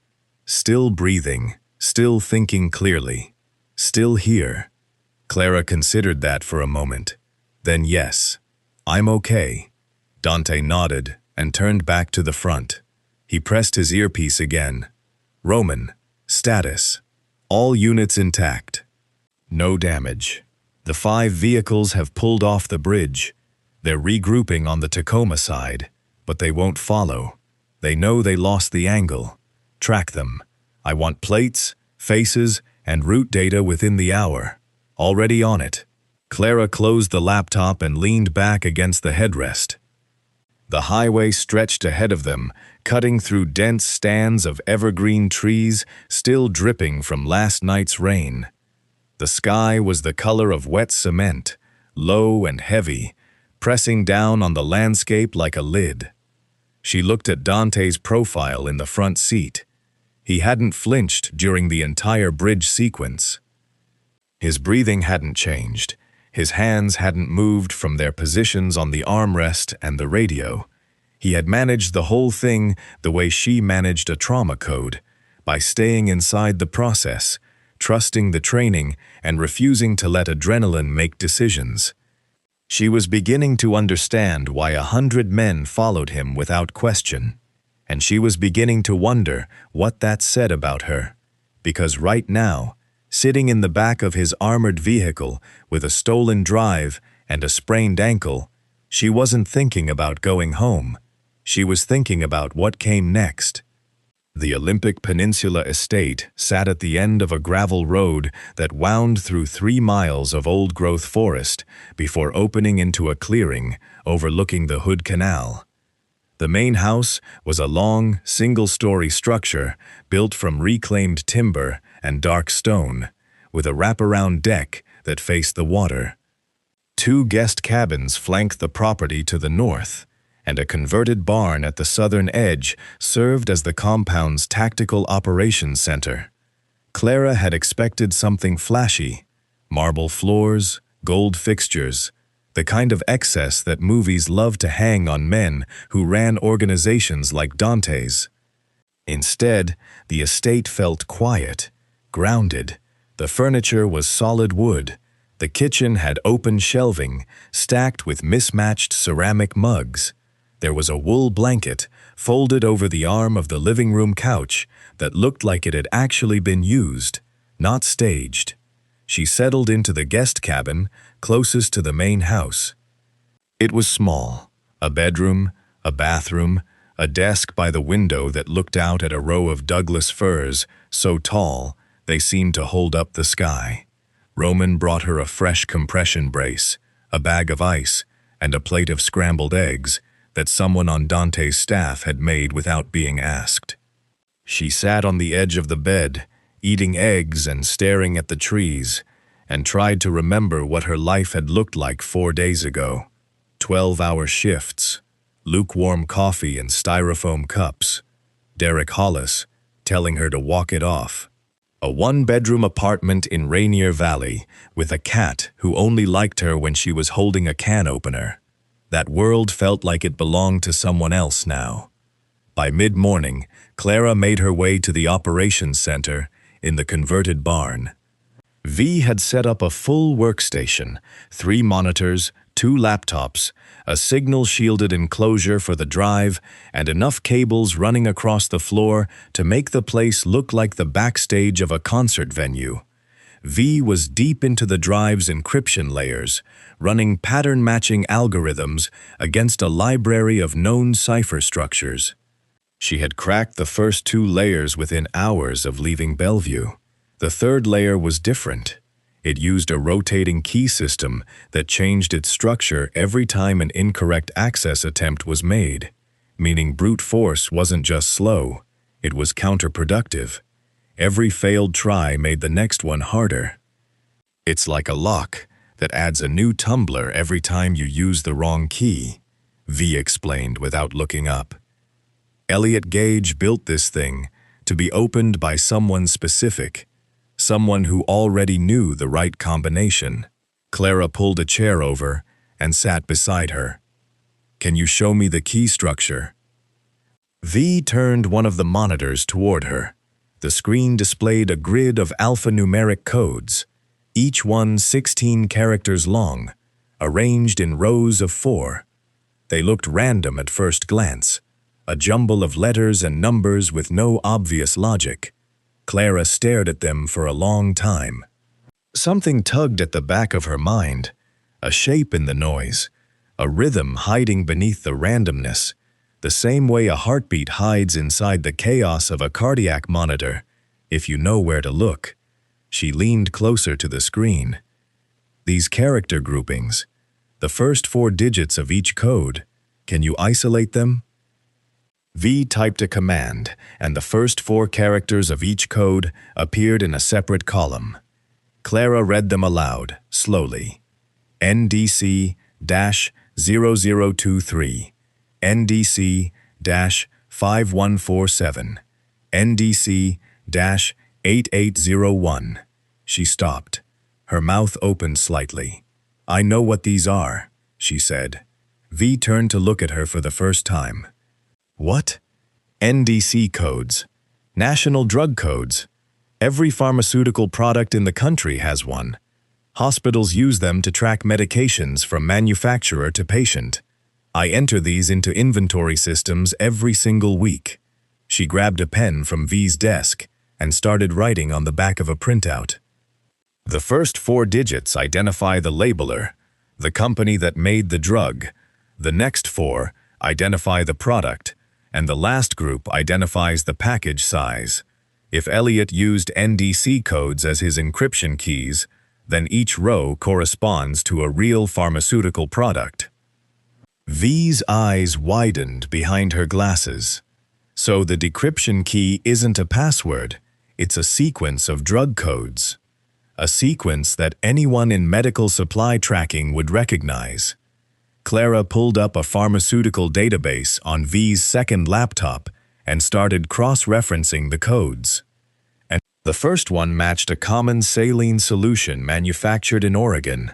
Still breathing, still thinking clearly, still here. Clara considered that for a moment. Then yes, I'm okay. Dante nodded and turned back to the front. He pressed his earpiece again. Roman, status. All units intact. No damage. The 5 vehicles have pulled off the bridge. They're regrouping on the Tacoma side, but they won't follow. They know they lost the angle. Track them. I want plates, faces, and route data within the hour. Already on it. Clara closed the laptop and leaned back against the headrest. The highway stretched ahead of them, cutting through dense stands of evergreen trees still dripping from last night's rain. The sky was the color of wet cement, low and heavy, pressing down on the landscape like a lid. She looked at Dante's profile in the front seat. He hadn't flinched during the entire bridge sequence. His breathing hadn't changed. His hands hadn't moved from their positions on the armrest and the radio. He had managed the whole thing the way she managed a trauma code, by staying inside the process, trusting the training, and refusing to let adrenaline make decisions. She was beginning to understand why 100 men followed him without question, and she was beginning to wonder what that said about her, because right now, sitting in the back of his armored vehicle with a stolen drive and a sprained ankle, she wasn't thinking about going home. She was thinking about what came next. The Olympic Peninsula estate sat at the end of a gravel road that wound through 3 miles of old-growth forest before opening into a clearing overlooking the Hood Canal. The main house was a long, single-story structure built from reclaimed timber and dark stone, with a wraparound deck that faced the water. 2 guest cabins flanked the property to the north, and a converted barn at the southern edge served as the compound's tactical operations center. Clara had expected something flashy: marble floors, gold fixtures, the kind of excess that movies love to hang on men who ran organizations like Dante's. Instead, the estate felt quiet, grounded. The furniture was solid wood. The kitchen had open shelving, stacked with mismatched ceramic mugs. There was a wool blanket folded over the arm of the living room couch that looked like it had actually been used, not staged. She settled into the guest cabin closest to the main house. It was small: a bedroom, a bathroom, a desk by the window that looked out at a row of Douglas firs so tall they seemed to hold up the sky. Roman brought her a fresh compression brace, a bag of ice, and a plate of scrambled eggs that someone on Dante's staff had made without being asked. She sat on the edge of the bed, eating eggs and staring at the trees, and tried to remember what her life had looked like 4 days ago. 12-hour shifts, lukewarm coffee in styrofoam cups, Derek Hollis telling her to walk it off. A 1-bedroom apartment in Rainier Valley with a cat who only liked her when she was holding a can opener. That world felt like it belonged to someone else now. By mid-morning, Clara made her way to the operations center in the converted barn. V had set up a full workstation, 3 monitors, 2 laptops, a signal-shielded enclosure for the drive, and enough cables running across the floor to make the place look like the backstage of a concert venue. V was deep into the drive's encryption layers, running pattern-matching algorithms against a library of known cipher structures. She had cracked the first 2 layers within hours of leaving Bellevue. The 3rd layer was different. It used a rotating key system that changed its structure every time an incorrect access attempt was made, meaning brute force wasn't just slow, it was counterproductive. Every failed try made the next one harder. It's like a lock that adds a new tumbler every time you use the wrong key, V explained without looking up. Elliot Gage built this thing to be opened by someone specific, someone who already knew the right combination. Clara pulled a chair over and sat beside her. "Can you show me the key structure?" V turned one of the monitors toward her. The screen displayed a grid of alphanumeric codes, each one 16 characters long, arranged in rows of 4. They looked random at first glance, a jumble of letters and numbers with no obvious logic. Clara stared at them for a long time. Something tugged at the back of her mind, a shape in the noise, a rhythm hiding beneath the randomness, the same way a heartbeat hides inside the chaos of a cardiac monitor, if you know where to look. She leaned closer to the screen. These character groupings, the first 4 digits of each code, can you isolate them? V typed a command, and the first 4 characters of each code appeared in a separate column. Clara read them aloud, slowly. NDC-0023, NDC-5147, NDC-8801. She stopped. Her mouth opened slightly. I know what these are, she said. V turned to look at her for the first time. What? NDC codes. National drug codes. Every pharmaceutical product in the country has one. Hospitals use them to track medications from manufacturer to patient. I enter these into inventory systems every single week. She grabbed a pen from V's desk and started writing on the back of a printout. The first 4 digits identify the labeler, the company that made the drug. The next 4 identify the product, and the last group identifies the package size. If Elliot used NDC codes as his encryption keys, then each row corresponds to a real pharmaceutical product. V's eyes widened behind her glasses. So the decryption key isn't a password, it's a sequence of drug codes. A sequence that anyone in medical supply tracking would recognize. Clara pulled up a pharmaceutical database on V's second laptop and started cross-referencing the codes. And the first one matched a common saline solution manufactured in Oregon.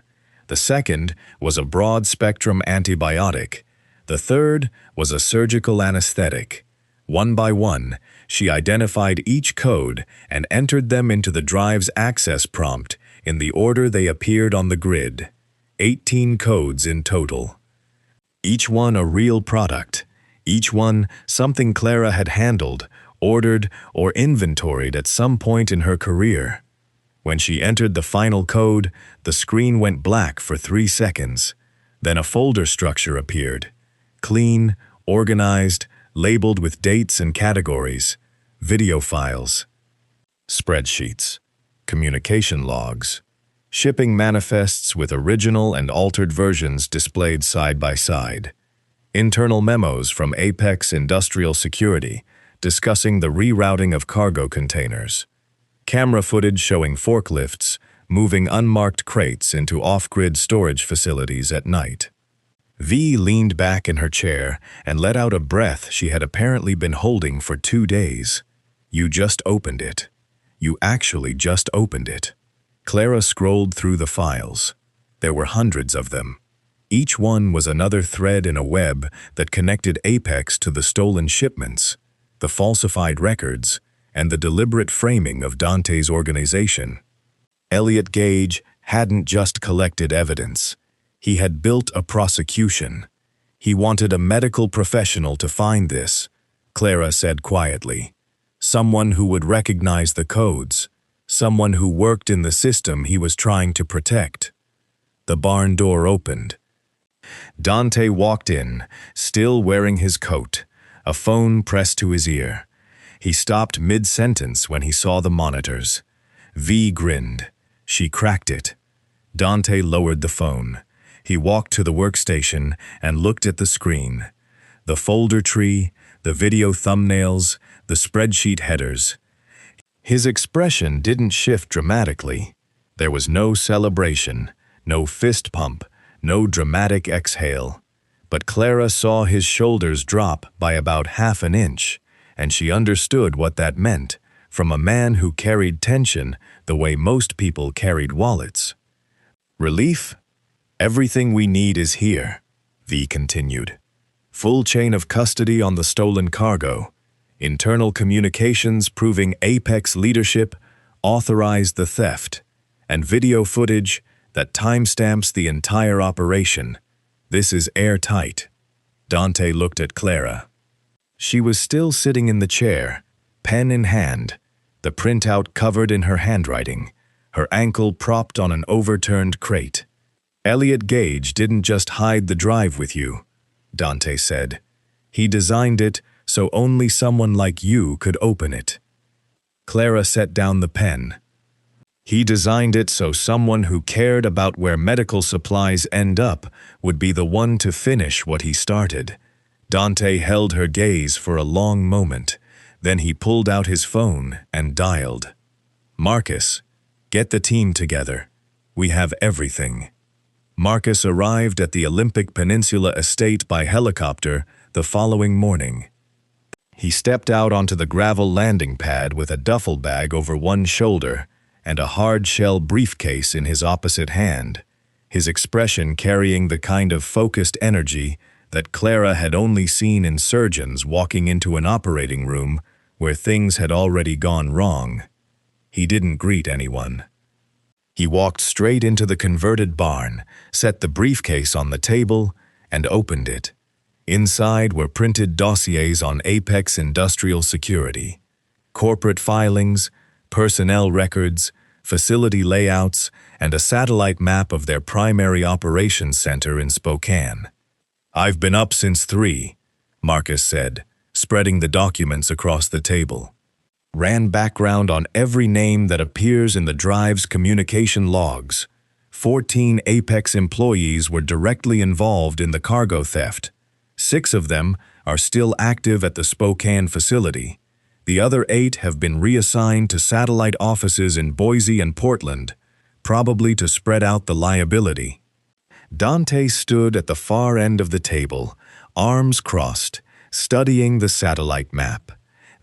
The second was a broad-spectrum antibiotic. The third was a surgical anesthetic. One by one, she identified each code and entered them into the drive's access prompt in the order they appeared on the grid. 18 codes in total. Each one a real product. Each one something Clara had handled, ordered, or inventoried at some point in her career. When she entered the final code, the screen went black for 3 seconds. Then a folder structure appeared. Clean, organized, labeled with dates and categories, video files, spreadsheets, communication logs, shipping manifests with original and altered versions displayed side by side, internal memos from Apex Industrial Security discussing the rerouting of cargo containers, camera footage showing forklifts moving unmarked crates into off-grid storage facilities at night. V leaned back in her chair and let out a breath she had apparently been holding for 2 days. You just opened it. You actually just opened it. Clara scrolled through the files. There were hundreds of them. Each one was another thread in a web that connected Apex to the stolen shipments, the falsified records, and the deliberate framing of Dante's organization. Elliot Gage hadn't just collected evidence. He had built a prosecution. He wanted a medical professional to find this, Clara said quietly. Someone who would recognize the codes. Someone who worked in the system he was trying to protect. The barn door opened. Dante walked in, still wearing his coat, a phone pressed to his ear. He stopped mid-sentence when he saw the monitors. V grinned. She cracked it. Dante lowered the phone. He walked to the workstation and looked at the screen. The folder tree, the video thumbnails, the spreadsheet headers. His expression didn't shift dramatically. There was no celebration, no fist pump, no dramatic exhale. But Clara saw his shoulders drop by about half an inch, and she understood what that meant from a man who carried tension the way most people carried wallets. Relief? Everything we need is here, V continued. Full chain of custody on the stolen cargo. Internal communications proving Apex leadership authorized the theft. And video footage that timestamps the entire operation. This is airtight. Dante looked at Clara. She was still sitting in the chair, pen in hand, the printout covered in her handwriting, her ankle propped on an overturned crate. Elliot Gage didn't just hide the drive with you, Dante said. He designed it so only someone like you could open it. Clara set down the pen. He designed it so someone who cared about where medical supplies end up would be the one to finish what he started. Dante held her gaze for a long moment. Then he pulled out his phone and dialed. Marcus, get the team together. We have everything. Marcus arrived at the Olympic Peninsula estate by helicopter the following morning. He stepped out onto the gravel landing pad with a duffel bag over one shoulder and a hard-shell briefcase in his opposite hand. his expression carrying the kind of focused energy that Clara had only seen in surgeons walking into an operating room where things had already gone wrong. He didn't greet anyone. He walked straight into the converted barn, set the briefcase on the table, and opened it. Inside were printed dossiers on Apex Industrial Security, corporate filings, personnel records, facility layouts, and a satellite map of their primary operations center in Spokane. "I've been up since 3, Marcus said, spreading the documents across the table. Ran background on every name that appears in the drive's communication logs. 14 Apex employees were directly involved in the cargo theft. 6 of them are still active at the Spokane facility. The other 8 have been reassigned to satellite offices in Boise and Portland, probably to spread out the liability." Dante stood at the far end of the table, arms crossed, studying the satellite map.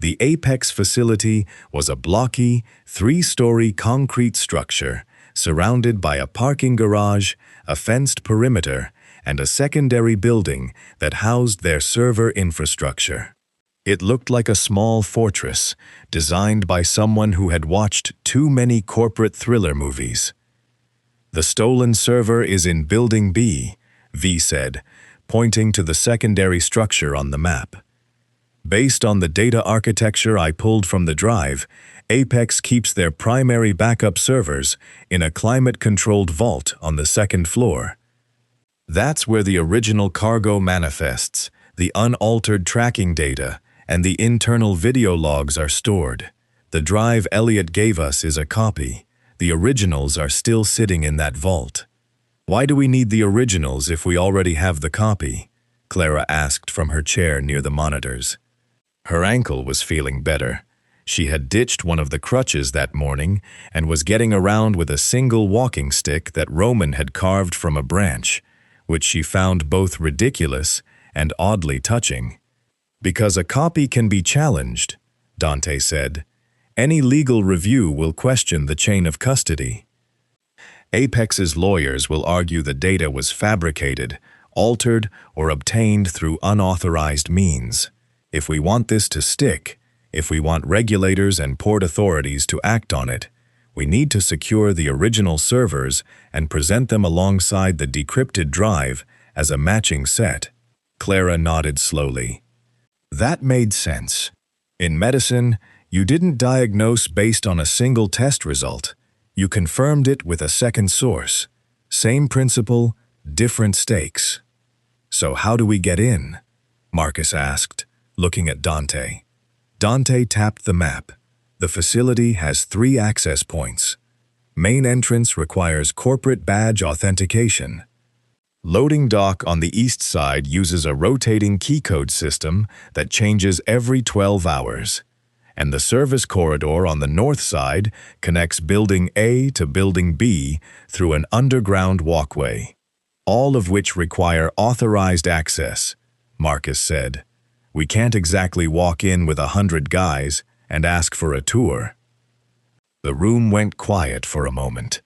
The Apex facility was a blocky, 3-story concrete structure, surrounded by a parking garage, a fenced perimeter, and a secondary building that housed their server infrastructure. It looked like a small fortress, designed by someone who had watched too many corporate thriller movies. "The stolen server is in Building B," V said, pointing to the secondary structure on the map. "Based on the data architecture I pulled from the drive, Apex keeps their primary backup servers in a climate-controlled vault on the 2nd floor. That's where the original cargo manifests, the unaltered tracking data, and the internal video logs are stored. The drive Elliot gave us is a copy. The originals are still sitting in that vault." "Why do we need the originals if we already have the copy?" Clara asked from her chair near the monitors. Her ankle was feeling better. She had ditched one of the crutches that morning and was getting around with a single walking stick that Roman had carved from a branch, which she found both ridiculous and oddly touching. "Because a copy can be challenged," Dante said. "Any legal review will question the chain of custody. Apex's lawyers will argue the data was fabricated, altered, or obtained through unauthorized means. If we want this to stick, if we want regulators and port authorities to act on it, we need to secure the original servers and present them alongside the decrypted drive as a matching set." Clara nodded slowly. "That made sense. In medicine, you didn't diagnose based on a single test result. You confirmed it with a second source. Same principle, different stakes." "So how do we get in?" Marcus asked, looking at Dante. Dante tapped the map. The facility has 3 access points. Main entrance requires corporate badge authentication. Loading dock on the east side uses a rotating key code system that changes every 12 hours. And the service corridor on the north side connects Building A to Building B through an underground walkway. All of which require authorized access, Marcus said. "We can't exactly walk in with 100 guys and ask for a tour." The room went quiet for a moment.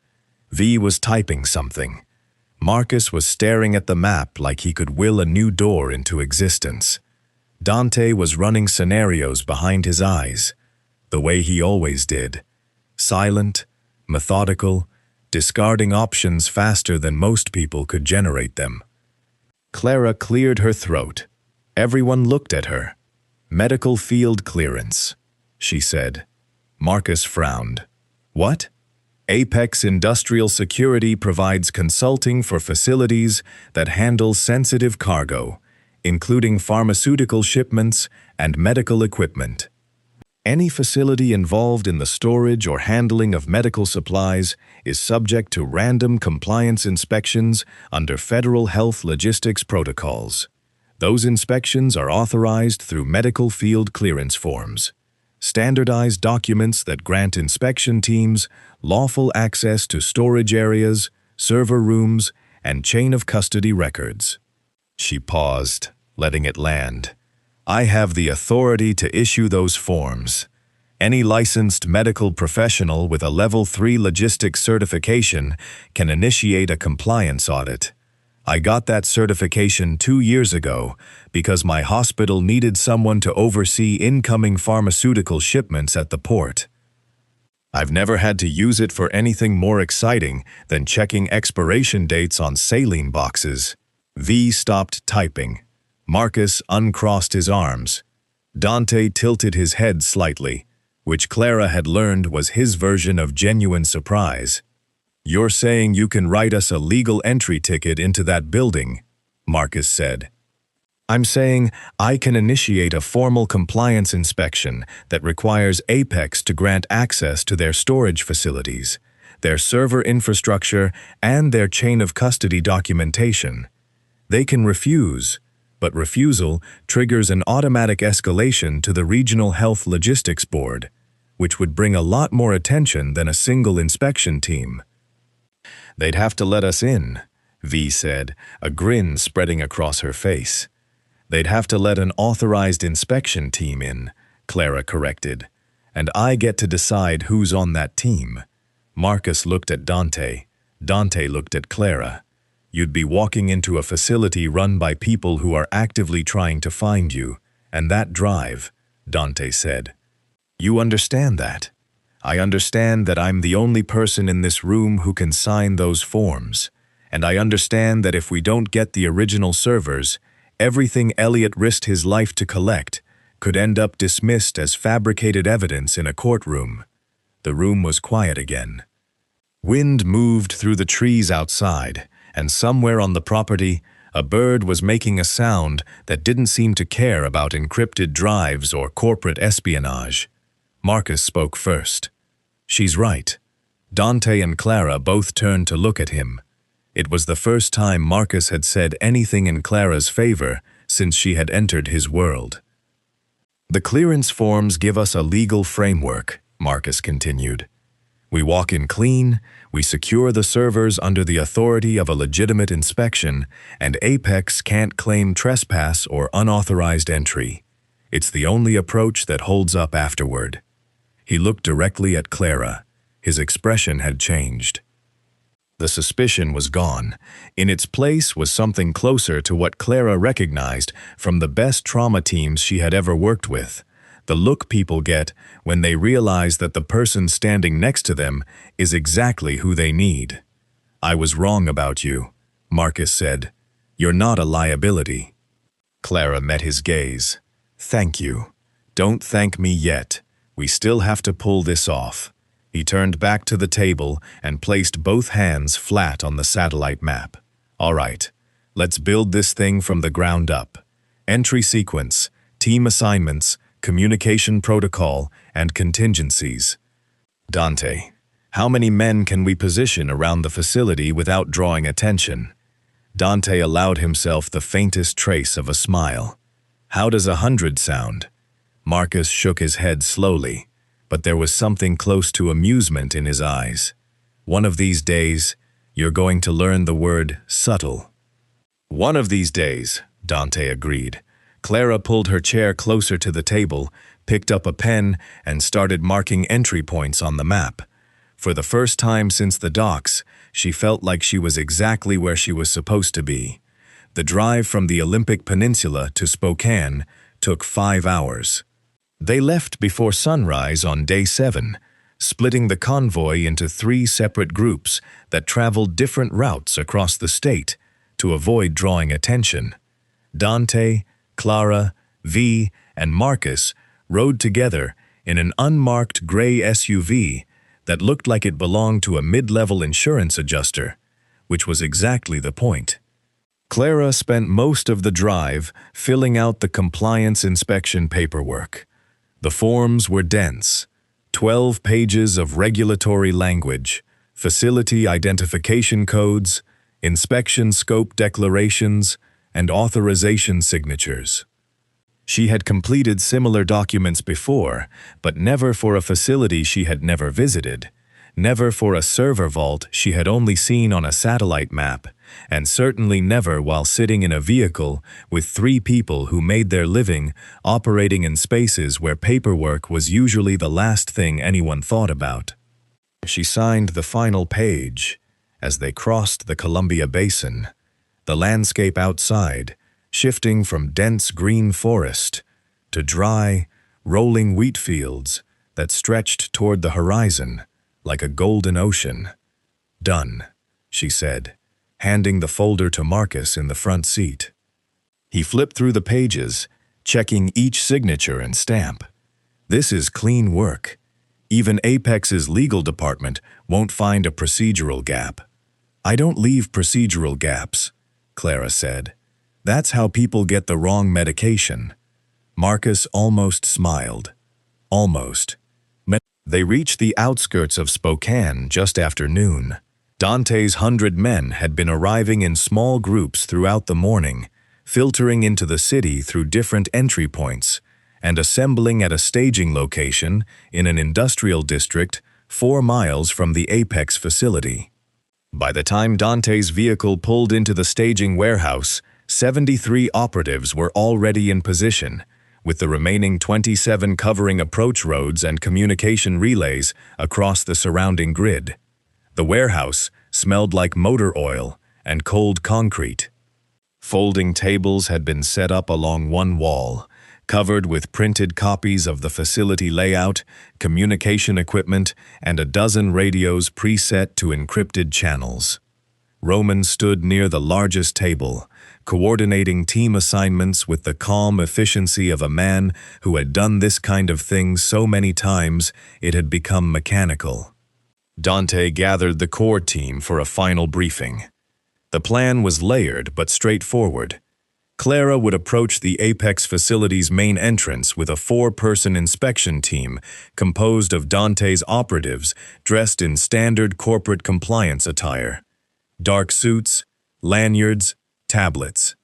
V was typing something. Marcus was staring at the map like he could will a new door into existence. Dante was running scenarios behind his eyes, the way he always did. Silent, methodical, discarding options faster than most people could generate them. Clara cleared her throat. Everyone looked at her. "Medical field clearance," she said. Marcus frowned. "What?" "Apex Industrial Security provides consulting for facilities that handle sensitive cargo, including pharmaceutical shipments and medical equipment. Any facility involved in the storage or handling of medical supplies is subject to random compliance inspections under federal health logistics protocols. Those inspections are authorized through medical field clearance forms, standardized documents that grant inspection teams lawful access to storage areas, server rooms, and chain of custody records." She paused, letting it land. "I have the authority to issue those forms. Any licensed medical professional with a Level 3 logistics certification can initiate a compliance audit. I got that certification 2 years ago because my hospital needed someone to oversee incoming pharmaceutical shipments at the port. I've never had to use it for anything more exciting than checking expiration dates on saline boxes. V stopped typing. Marcus uncrossed his arms. Dante tilted his head slightly, which Clara had learned was his version of genuine surprise. "You're saying you can write us a legal entry ticket into that building," Marcus said. "I'm saying I can initiate a formal compliance inspection that requires Apex to grant access to their storage facilities, their server infrastructure, and their chain of custody documentation. They can refuse, but refusal triggers an automatic escalation to the Regional Health Logistics Board, which would bring a lot more attention than a single inspection team." "They'd have to let us in," V said, a grin spreading across her face. "They'd have to let an authorized inspection team in," Clara corrected. "And I get to decide who's on that team." Marcus looked at Dante. Dante looked at Clara. "You'd be walking into a facility run by people who are actively trying to find you, and that drive," Dante said. "You understand that? I understand that I'm the only person in this room who can sign those forms, and I understand that if we don't get the original servers, everything Elliot risked his life to collect could end up dismissed as fabricated evidence in a courtroom." The room was quiet again. Wind moved through the trees outside, and somewhere on the property, a bird was making a sound that didn't seem to care about encrypted drives or corporate espionage. Marcus spoke first. "She's right." Dante and Clara both turned to look at him. It was the first time Marcus had said anything in Clara's favor since she had entered his world. "The clearance forms give us a legal framework," Marcus continued. "We walk in clean, we secure the servers under the authority of a legitimate inspection, and Apex can't claim trespass or unauthorized entry. It's the only approach that holds up afterward." He looked directly at Clara. His expression had changed. The suspicion was gone. In its place was something closer to what Clara recognized from the best trauma teams she had ever worked with. The look people get when they realize that the person standing next to them is exactly who they need. "I was wrong about you," Marcus said. "You're not a liability." Clara met his gaze. "Thank you. Don't thank me yet. We still have to pull this off." He turned back to the table and placed both hands flat on the satellite map. "All right, let's build this thing from the ground up. Entry sequence, team assignments, communication protocol, and contingencies. Dante, how many men can we position around the facility without drawing attention?" Dante allowed himself the faintest trace of a smile. "How does 100 sound?" Marcus shook his head slowly, but there was something close to amusement in his eyes. "One of these days, you're going to learn the word subtle." "One of these days," Dante agreed. Clara pulled her chair closer to the table, picked up a pen, and started marking entry points on the map. For the first time since the docks, she felt like she was exactly where she was supposed to be. The drive from the Olympic Peninsula to Spokane took 5 hours. They left before sunrise on day 7, splitting the convoy into 3 separate groups that traveled different routes across the state to avoid drawing attention. Dante, Clara, V, and Marcus rode together in an unmarked gray SUV that looked like it belonged to a mid-level insurance adjuster, which was exactly the point. Clara spent most of the drive filling out the compliance inspection paperwork. The forms were dense, 12 pages of regulatory language, facility identification codes, inspection scope declarations, and authorization signatures. She had completed similar documents before, but never for a facility she had never visited, never for a server vault she had only seen on a satellite map, and certainly never while sitting in a vehicle with 3 people who made their living operating in spaces where paperwork was usually the last thing anyone thought about. She signed the final page as they crossed the Columbia Basin, the landscape outside shifting from dense green forest to dry, rolling wheat fields that stretched toward the horizon like a golden ocean. "Done," she said, handing the folder to Marcus in the front seat. He flipped through the pages, checking each signature and stamp. "This is clean work. Even Apex's legal department won't find a procedural gap." "I don't leave procedural gaps," Clara said. "That's how people get the wrong medication." Marcus almost smiled. Almost. They reached the outskirts of Spokane just after noon. Dante's 100 men had been arriving in small groups throughout the morning, filtering into the city through different entry points, and assembling at a staging location in an industrial district 4 miles from the Apex facility. By the time Dante's vehicle pulled into the staging warehouse, 73 operatives were already in position, with the remaining 27 covering approach roads and communication relays across the surrounding grid. The warehouse smelled like motor oil and cold concrete. Folding tables had been set up along one wall, covered with printed copies of the facility layout, communication equipment, and a dozen radios preset to encrypted channels. Roman stood near the largest table, coordinating team assignments with the calm efficiency of a man who had done this kind of thing so many times it had become mechanical. Dante gathered the core team for a final briefing. The plan was layered but straightforward. Clara would approach the Apex facility's main entrance with a 4-person inspection team composed of Dante's operatives dressed in standard corporate compliance attire. Dark suits, lanyards, tablets.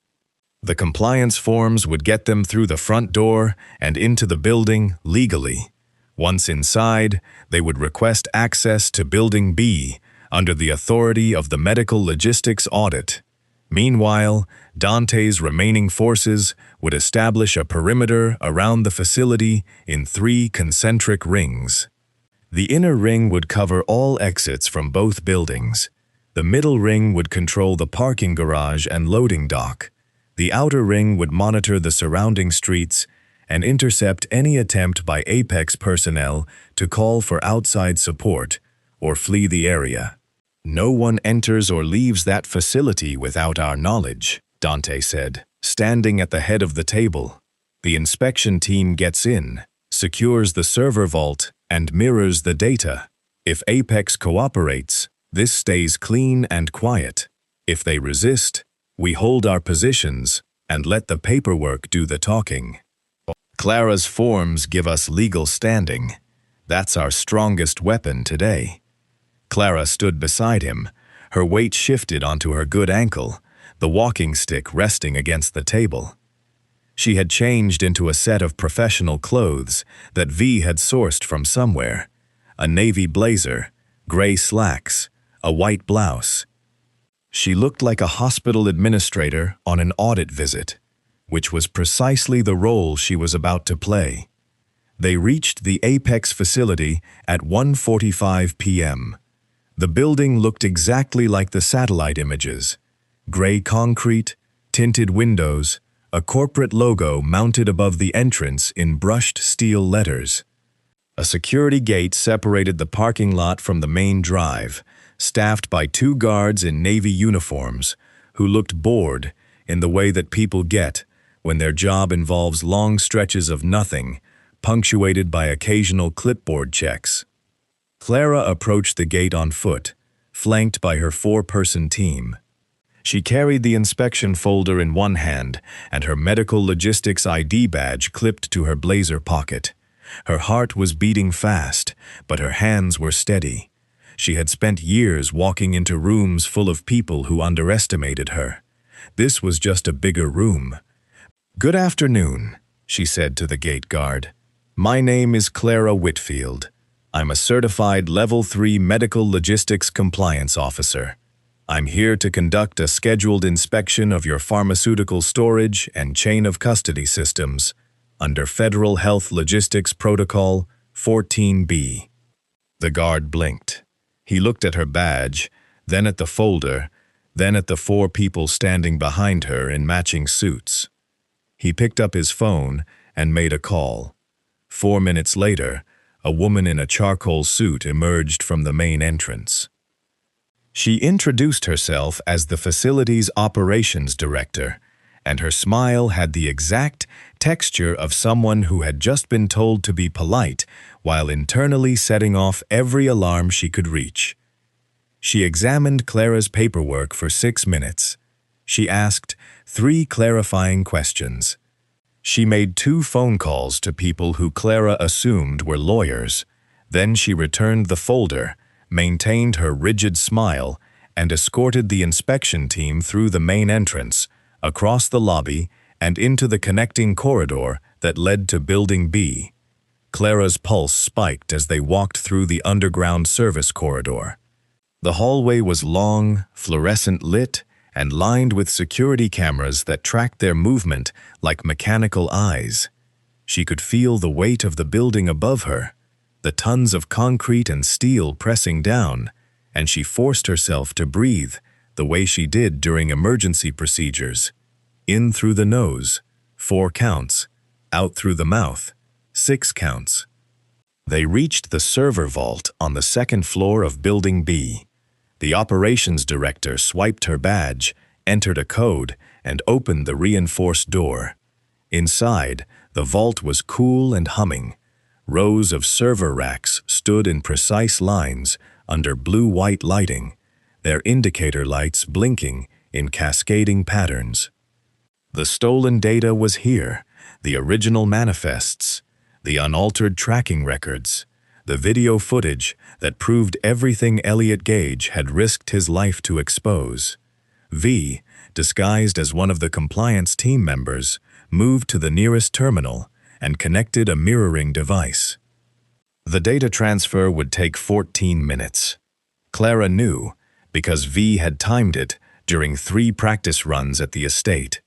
The compliance forms would get them through the front door and into the building legally. Once inside, they would request access to Building B under the authority of the Medical Logistics Audit. Meanwhile, Dante's remaining forces would establish a perimeter around the facility in 3 concentric rings. The inner ring would cover all exits from both buildings. The middle ring would control the parking garage and loading dock. The outer ring would monitor the surrounding streets and intercept any attempt by Apex personnel to call for outside support or flee the area. "No one enters or leaves that facility without our knowledge," Dante said, standing at the head of the table. "The inspection team gets in, secures the server vault, and mirrors the data. If Apex cooperates, this stays clean and quiet. If they resist, we hold our positions and let the paperwork do the talking. Clara's forms give us legal standing. That's our strongest weapon today." Clara stood beside him, her weight shifted onto her good ankle, the walking stick resting against the table. She had changed into a set of professional clothes that V had sourced from somewhere: a navy blazer, gray slacks, a white blouse. She looked like a hospital administrator on an audit visit, which was precisely the role she was about to play. They reached the Apex facility at 1:45 p.m. The building looked exactly like the satellite images: gray concrete, tinted windows, a corporate logo mounted above the entrance in brushed steel letters. A security gate separated the parking lot from the main drive, staffed by 2 guards in navy uniforms who looked bored in the way that people get when their job involves long stretches of nothing, punctuated by occasional clipboard checks. Clara approached the gate on foot, flanked by her 4-person team. She carried the inspection folder in one hand and her medical logistics ID badge clipped to her blazer pocket. Her heart was beating fast, but her hands were steady. She had spent years walking into rooms full of people who underestimated her. This was just a bigger room. "Good afternoon," she said to the gate guard. "My name is Clara Whitfield. I'm a certified Level 3 Medical Logistics Compliance Officer. I'm here to conduct a scheduled inspection of your pharmaceutical storage and chain of custody systems under Federal Health Logistics Protocol 14B. The guard blinked. He looked at her badge, then at the folder, then at the 4 people standing behind her in matching suits. He picked up his phone and made a call. 4 minutes later, a woman in a charcoal suit emerged from the main entrance. She introduced herself as the facility's operations director, and her smile had the exact texture of someone who had just been told to be polite while internally setting off every alarm she could reach. She examined Clara's paperwork for 6 minutes. She asked 3 clarifying questions. She made 2 phone calls to people who Clara assumed were lawyers. Then she returned the folder, maintained her rigid smile, and escorted the inspection team through the main entrance, across the lobby, and into the connecting corridor that led to Building B. Clara's pulse spiked as they walked through the underground service corridor. The hallway was long, fluorescent lit, and lined with security cameras that tracked their movement like mechanical eyes. She could feel the weight of the building above her, the tons of concrete and steel pressing down, and she forced herself to breathe the way she did during emergency procedures. In through the nose, 4 counts. Out through the mouth, 6 counts. They reached the server vault on the 2nd floor of Building B. The operations director swiped her badge, entered a code, and opened the reinforced door. Inside, the vault was cool and humming. Rows of server racks stood in precise lines under blue-white lighting, their indicator lights blinking in cascading patterns. The stolen data was here, the original manifests, the unaltered tracking records, the video footage that proved everything Elliot Gage had risked his life to expose. V, disguised as one of the compliance team members, moved to the nearest terminal and connected a mirroring device. The data transfer would take 14 minutes. Clara knew, because V had timed it during 3 practice runs at the estate.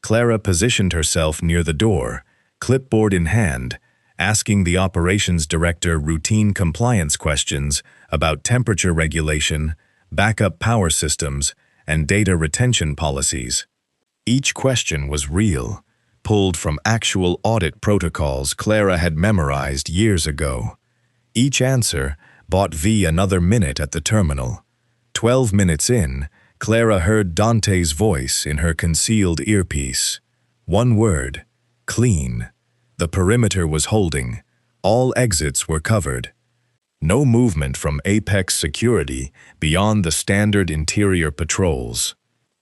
Clara positioned herself near the door, clipboard in hand, asking the operations director routine compliance questions about temperature regulation, backup power systems, and data retention policies. Each question was real, pulled from actual audit protocols Clara had memorized years ago. Each answer bought V another minute at the terminal. 12 minutes in, Clara heard Dante's voice in her concealed earpiece. 1 word: clean. The perimeter was holding. All exits were covered. No movement from Apex security beyond the standard interior patrols.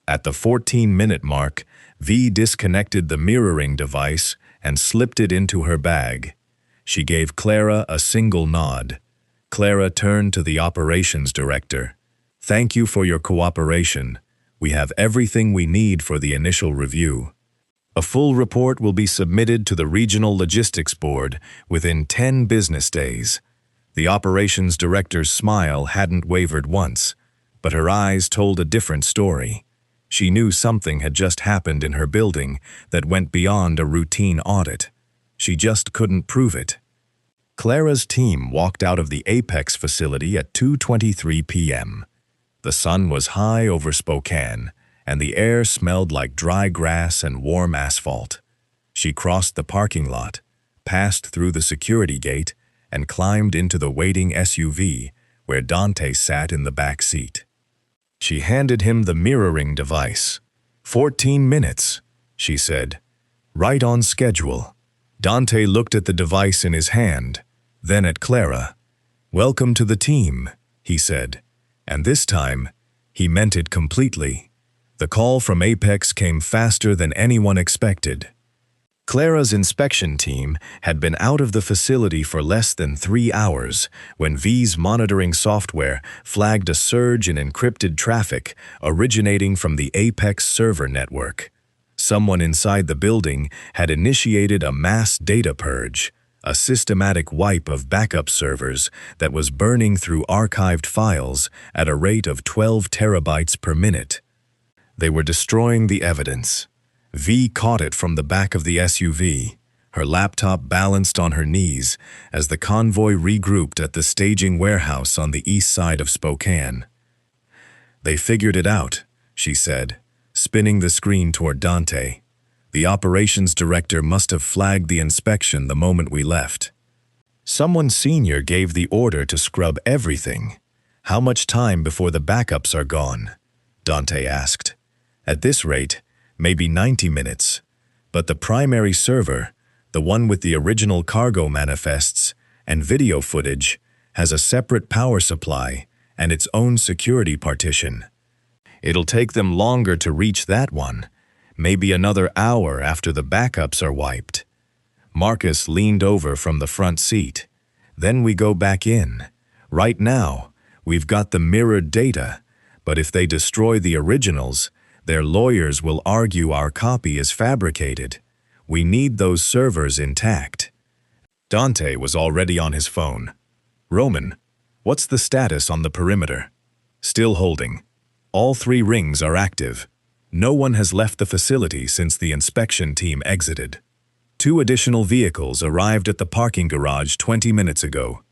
At the 14-minute mark, V disconnected the mirroring device and slipped it into her bag. She gave Clara a single nod. Clara turned to the operations director. "Thank you for your cooperation. We have everything we need for the initial review. A full report will be submitted to the Regional Logistics Board within 10 business days." The operations director's smile hadn't wavered once, but her eyes told a different story. She knew something had just happened in her building that went beyond a routine audit. She just couldn't prove it. Clara's team walked out of the Apex facility at 2:23 p.m. The sun was high over Spokane, and the air smelled like dry grass and warm asphalt. She crossed the parking lot, passed through the security gate, and climbed into the waiting SUV, where Dante sat in the back seat. She handed him the mirroring device. 14 minutes, she said. Right on schedule. Dante looked at the device in his hand, then at Clara. "Welcome to the team," he said. And this time, he meant it completely. The call from Apex came faster than anyone expected. Clara's inspection team had been out of the facility for less than 3 hours when V's monitoring software flagged a surge in encrypted traffic originating from the Apex server network. Someone inside the building had initiated a mass data purge, a systematic wipe of backup servers that was burning through archived files at a rate of 12 terabytes per minute. They were destroying the evidence. V caught it from the back of the SUV, her laptop balanced on her knees as the convoy regrouped at the staging warehouse on the east side of Spokane. "They figured it out," she said, spinning the screen toward Dante. "The operations director must have flagged the inspection the moment we left. Someone senior gave the order to scrub everything. How much time before the backups are gone?" Dante asked. "At this rate, maybe 90 minutes. But the primary server, the one with the original cargo manifests and video footage, has a separate power supply and its own security partition. It'll take them longer to reach that one, maybe another hour after the backups are wiped." Marcus leaned over from the front seat. "Then we go back in. Right now, we've got the mirrored data, but if they destroy the originals, their lawyers will argue our copy is fabricated. We need those servers intact." Dante was already on his phone. "Roman, what's the status on the perimeter?" "Still holding. All 3 rings are active. No one has left the facility since the inspection team exited. 2 additional vehicles arrived at the parking garage 20 minutes ago.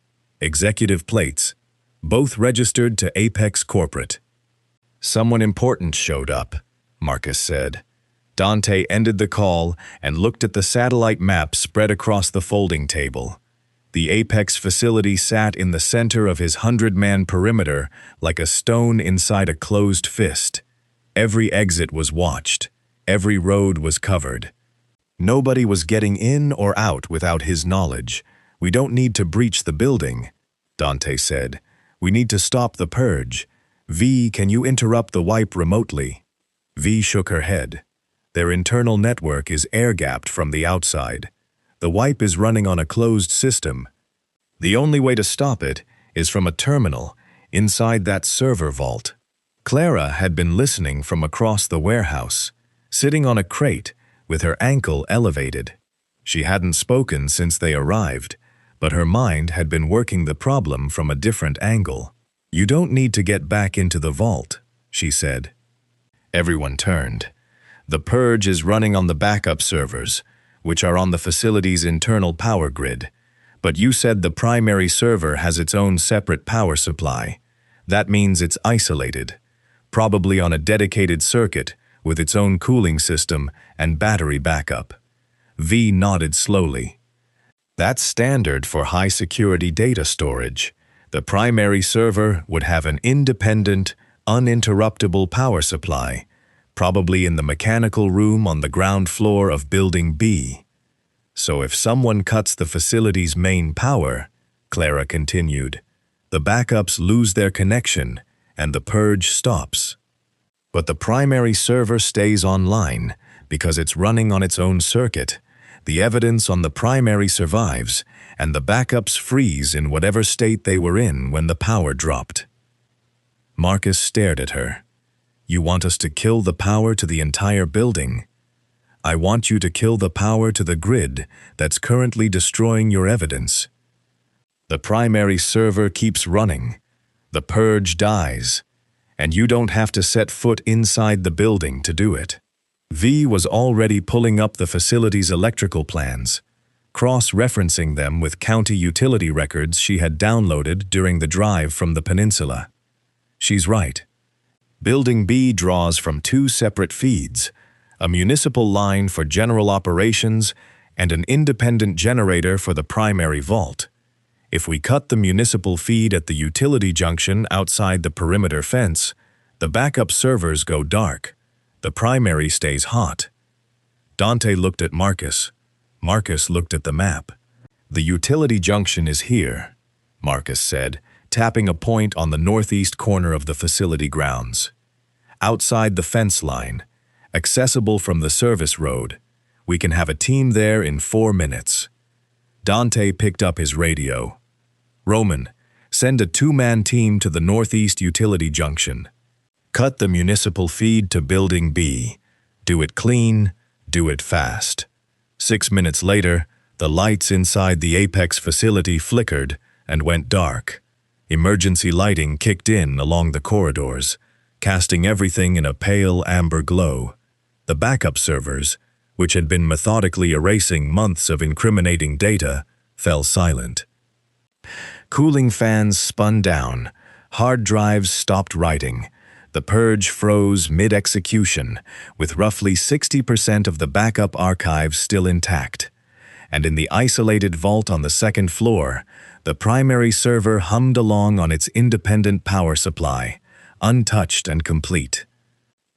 Executive plates, both registered to Apex Corporate." "Someone important showed up," Marcus said. Dante ended the call and looked at the satellite map spread across the folding table. The Apex facility sat in the center of his 100-man perimeter like a stone inside a closed fist. Every exit was watched. Every road was covered. Nobody was getting in or out without his knowledge. "We don't need to breach the building," Dante said. "We need to stop the purge. V, can you interrupt the wipe remotely?" V shook her head. "Their internal network is air-gapped from the outside. The wipe is running on a closed system. The only way to stop it is from a terminal inside that server vault." Clara had been listening from across the warehouse, sitting on a crate with her ankle elevated. She hadn't spoken since they arrived, but her mind had been working the problem from a different angle. "You don't need to get back into the vault," she said. Everyone turned. "The purge is running on the backup servers, which are on the facility's internal power grid. But you said the primary server has its own separate power supply. That means it's isolated, probably on a dedicated circuit with its own cooling system and battery backup." V nodded slowly. "That's standard for high-security data storage. The primary server would have an independent, uninterruptible power supply, probably in the mechanical room on the ground floor of Building B. So if someone cuts the facility's main power," Clara continued, "the backups lose their connection and the purge stops. But the primary server stays online because it's running on its own circuit. The evidence on the primary survives, and the backups freeze in whatever state they were in when the power dropped." Marcus stared at her. "You want us to kill the power to the entire building?" "I want you to kill the power to the grid that's currently destroying your evidence. The primary server keeps running. The purge dies. And you don't have to set foot inside the building to do it." V was already pulling up the facility's electrical plans, cross-referencing them with county utility records she had downloaded during the drive from the peninsula. "She's right. Building B draws from 2 separate feeds, a municipal line for general operations and an independent generator for the primary vault. If we cut the municipal feed at the utility junction outside the perimeter fence, the backup servers go dark. The primary stays hot." Dante looked at Marcus. Marcus looked at the map. "The utility junction is here," Marcus said, tapping a point on the northeast corner of the facility grounds. "Outside the fence line, accessible from the service road. We can have a team there in 4 minutes." Dante picked up his radio. "Roman, send a 2-man team to the northeast utility junction. Cut the municipal feed to Building B. Do it clean, do it fast." 6 minutes later, The lights inside the Apex facility flickered and went dark. Emergency lighting kicked in along the corridors, casting everything in a pale amber glow. The backup servers, which had been methodically erasing months of incriminating data, fell silent. Cooling fans spun down. Hard drives stopped writing. The purge froze mid-execution, with roughly 60% of the backup archives still intact. And in the isolated vault on the second floor, the primary server hummed along on its independent power supply, untouched and complete.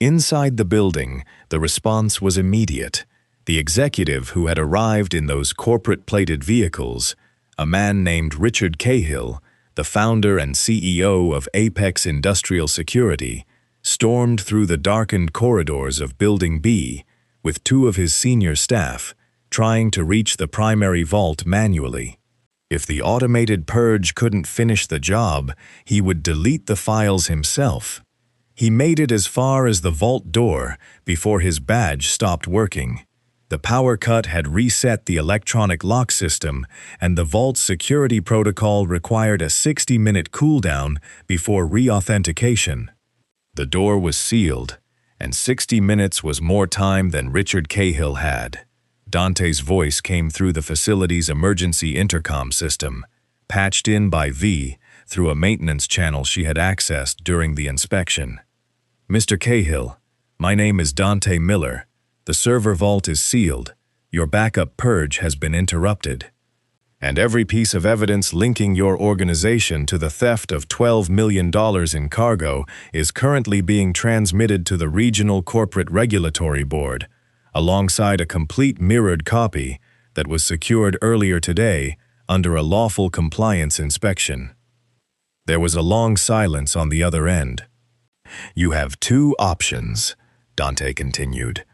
Inside the building, the response was immediate. The executive who had arrived in those corporate-plated vehicles, a man named Richard Cahill, the founder and CEO of Apex Industrial Security, stormed through the darkened corridors of Building B with two of his senior staff, trying to reach the primary vault manually. If the automated purge couldn't finish the job, he would delete the files himself. He made it as far as the vault door before his badge stopped working. The power cut had reset the electronic lock system, and the vault's security protocol required a 60-minute cooldown before re-authentication. The door was sealed, and 60 minutes was more time than Richard Cahill had. Dante's voice came through the facility's emergency intercom system, patched in by V through a maintenance channel she had accessed during the inspection. "Mr. Cahill, my name is Dante Miller. The server vault is sealed. Your backup purge has been interrupted. And every piece of evidence linking your organization to the theft of $12 million in cargo is currently being transmitted to the Regional Corporate Regulatory Board, alongside a complete mirrored copy that was secured earlier today under a lawful compliance inspection." There was a long silence on the other end. "You have two options," Dante continued.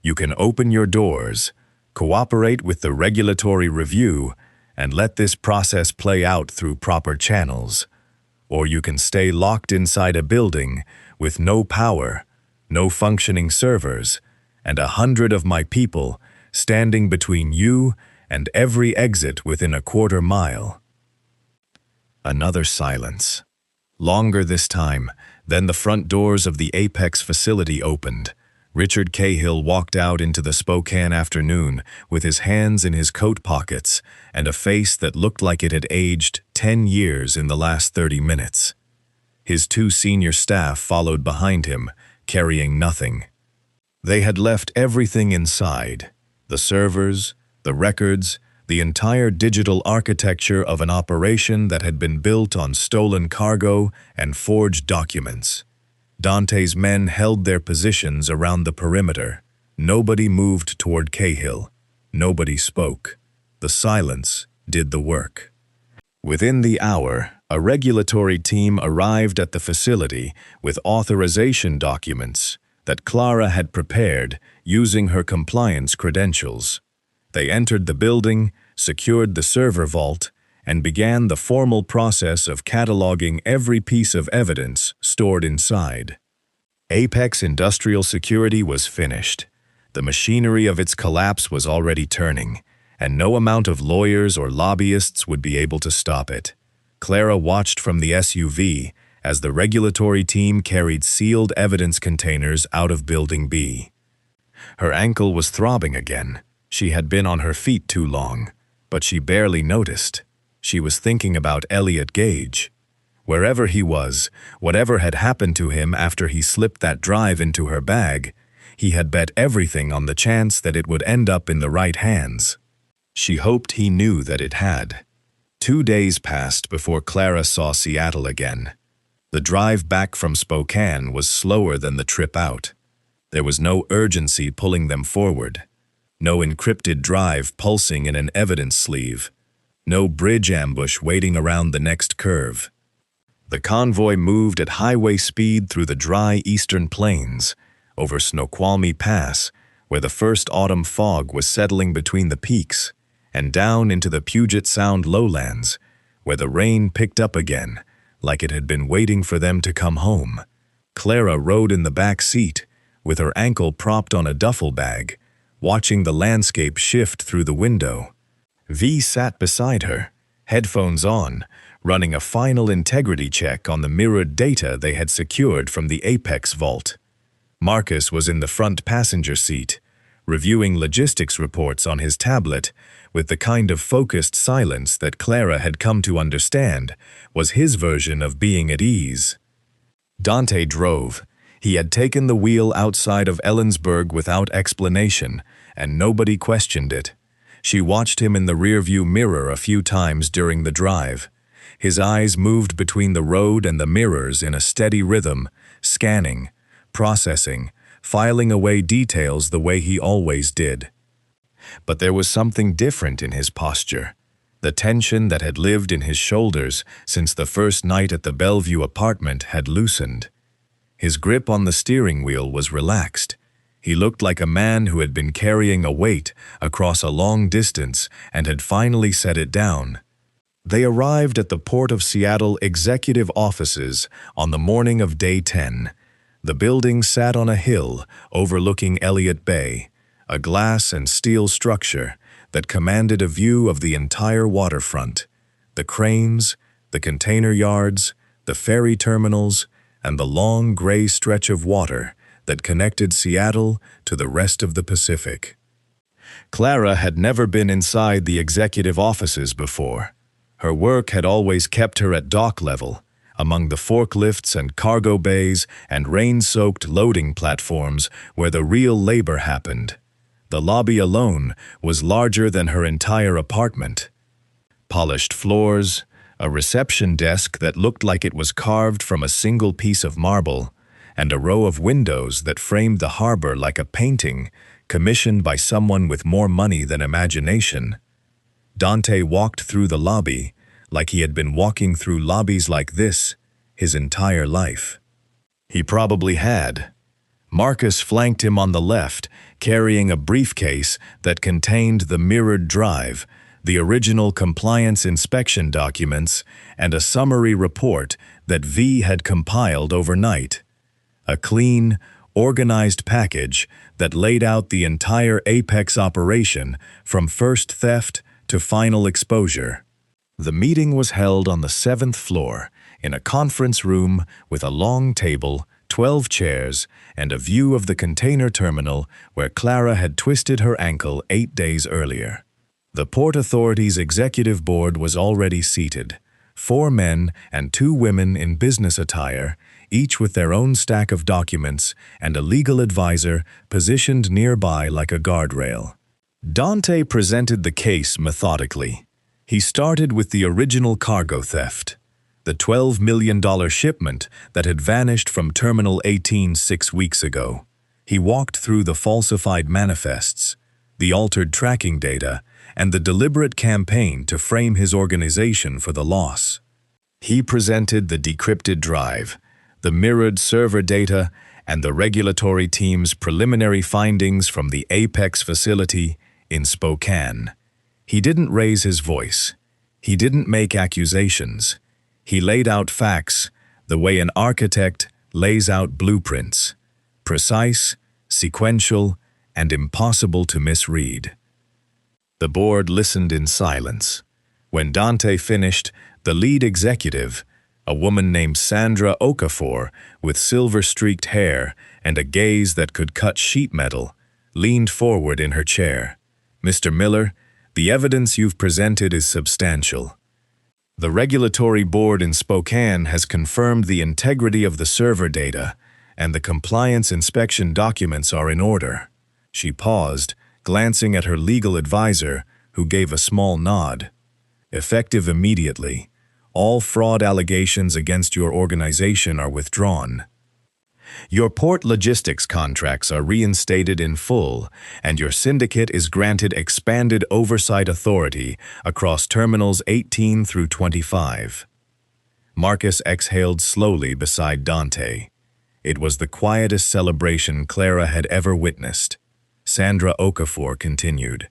"You can open your doors, cooperate with the regulatory review, and let this process play out through proper channels. Or you can stay locked inside a building with no power, no functioning servers, and 100 of my people standing between you and every exit within a quarter mile." Another silence. Longer this time. Then the front doors of the Apex facility opened. Richard Cahill walked out into the Spokane afternoon with his hands in his coat pockets and a face that looked like it had aged 10 years in the last 30 minutes. His two senior staff followed behind him, carrying nothing. They had left everything inside: the servers, the records, the entire digital architecture of an operation that had been built on stolen cargo and forged documents. Dante's men held their positions around the perimeter. Nobody moved toward Cahill. Nobody spoke. The silence did the work. Within the hour, a regulatory team arrived at the facility with authorization documents that Clara had prepared using her compliance credentials. They entered the building, secured the server vault, and began the formal process of cataloging every piece of evidence stored inside. Apex Industrial Security was finished. The machinery of its collapse was already turning, and no amount of lawyers or lobbyists would be able to stop it. Clara watched from the SUV as the regulatory team carried sealed evidence containers out of Building B. Her ankle was throbbing again. She had been on her feet too long, but she barely noticed. She was thinking about Elliot Gage. Wherever he was, whatever had happened to him after he slipped that drive into her bag, he had bet everything on the chance that it would end up in the right hands. She hoped he knew that it had. 2 days passed before Clara saw Seattle again. The drive back from Spokane was slower than the trip out. There was no urgency pulling them forward. No encrypted drive pulsing in an evidence sleeve. No bridge ambush waiting around the next curve. The convoy moved at highway speed through the dry eastern plains, over Snoqualmie Pass, where the first autumn fog was settling between the peaks, and down into the Puget Sound lowlands, where the rain picked up again, like it had been waiting for them to come home. Clara rode in the back seat, with her ankle propped on a duffel bag, watching the landscape shift through the window. V sat beside her, headphones on, running a final integrity check on the mirrored data they had secured from the Apex vault. Marcus was in the front passenger seat, reviewing logistics reports on his tablet with the kind of focused silence that Clara had come to understand was his version of being at ease. Dante drove. He had taken the wheel outside of Ellensburg without explanation, and nobody questioned it. She watched him in the rearview mirror a few times during the drive. His eyes moved between the road and the mirrors in a steady rhythm, scanning, processing, filing away details the way he always did. But there was something different in his posture. The tension that had lived in his shoulders since the first night at the Bellevue apartment had loosened. His grip on the steering wheel was relaxed. He looked like a man who had been carrying a weight across a long distance and had finally set it down. They arrived at the Port of Seattle executive offices on the morning of day 10. The building sat on a hill overlooking Elliott Bay, a glass and steel structure that commanded a view of the entire waterfront, the cranes, the container yards, the ferry terminals, and the long gray stretch of water that connected Seattle to the rest of the Pacific. Clara had never been inside the executive offices before. Her work had always kept her at dock level, among the forklifts and cargo bays and rain-soaked loading platforms where the real labor happened. The lobby alone was larger than her entire apartment. Polished floors, a reception desk that looked like it was carved from a single piece of marble, and a row of windows that framed the harbor like a painting commissioned by someone with more money than imagination. Dante walked through the lobby like he had been walking through lobbies like this his entire life. He probably had. Marcus flanked him on the left, carrying a briefcase that contained the mirrored drive, the original compliance inspection documents, and a summary report that V had compiled overnight. A clean, organized package that laid out the entire Apex operation from first theft to final exposure. The meeting was held on the 7th floor in a conference room with a long table, 12 chairs, and a view of the container terminal where Clara had twisted her ankle 8 days earlier. The Port Authority's executive board was already seated, 4 men and 2 women in business attire, each with their own stack of documents and a legal advisor positioned nearby like a guardrail. Dante presented the case methodically. He started with the original cargo theft, the $12 million shipment that had vanished from Terminal 18 6 weeks ago. He walked through the falsified manifests, the altered tracking data, and the deliberate campaign to frame his organization for the loss. He presented the decrypted drive, the mirrored server data, and the regulatory team's preliminary findings from the Apex facility in Spokane. He didn't raise his voice. He didn't make accusations. He laid out facts the way an architect lays out blueprints, precise, sequential, and impossible to misread. The board listened in silence. When Dante finished, the lead executive, a woman named Sandra Okafor with silver-streaked hair and a gaze that could cut sheet metal, leaned forward in her chair. "Mr. Miller, the evidence you've presented is substantial. The regulatory board in Spokane has confirmed the integrity of the server data, and the compliance inspection documents are in order." She paused, glancing at her legal advisor, who gave a small nod. "Effective immediately. All fraud allegations against your organization are withdrawn. Your port logistics contracts are reinstated in full, and your syndicate is granted expanded oversight authority across terminals 18 through 25. Marcus exhaled slowly beside Dante. It was the quietest celebration Clara had ever witnessed. Sandra Okafor continued.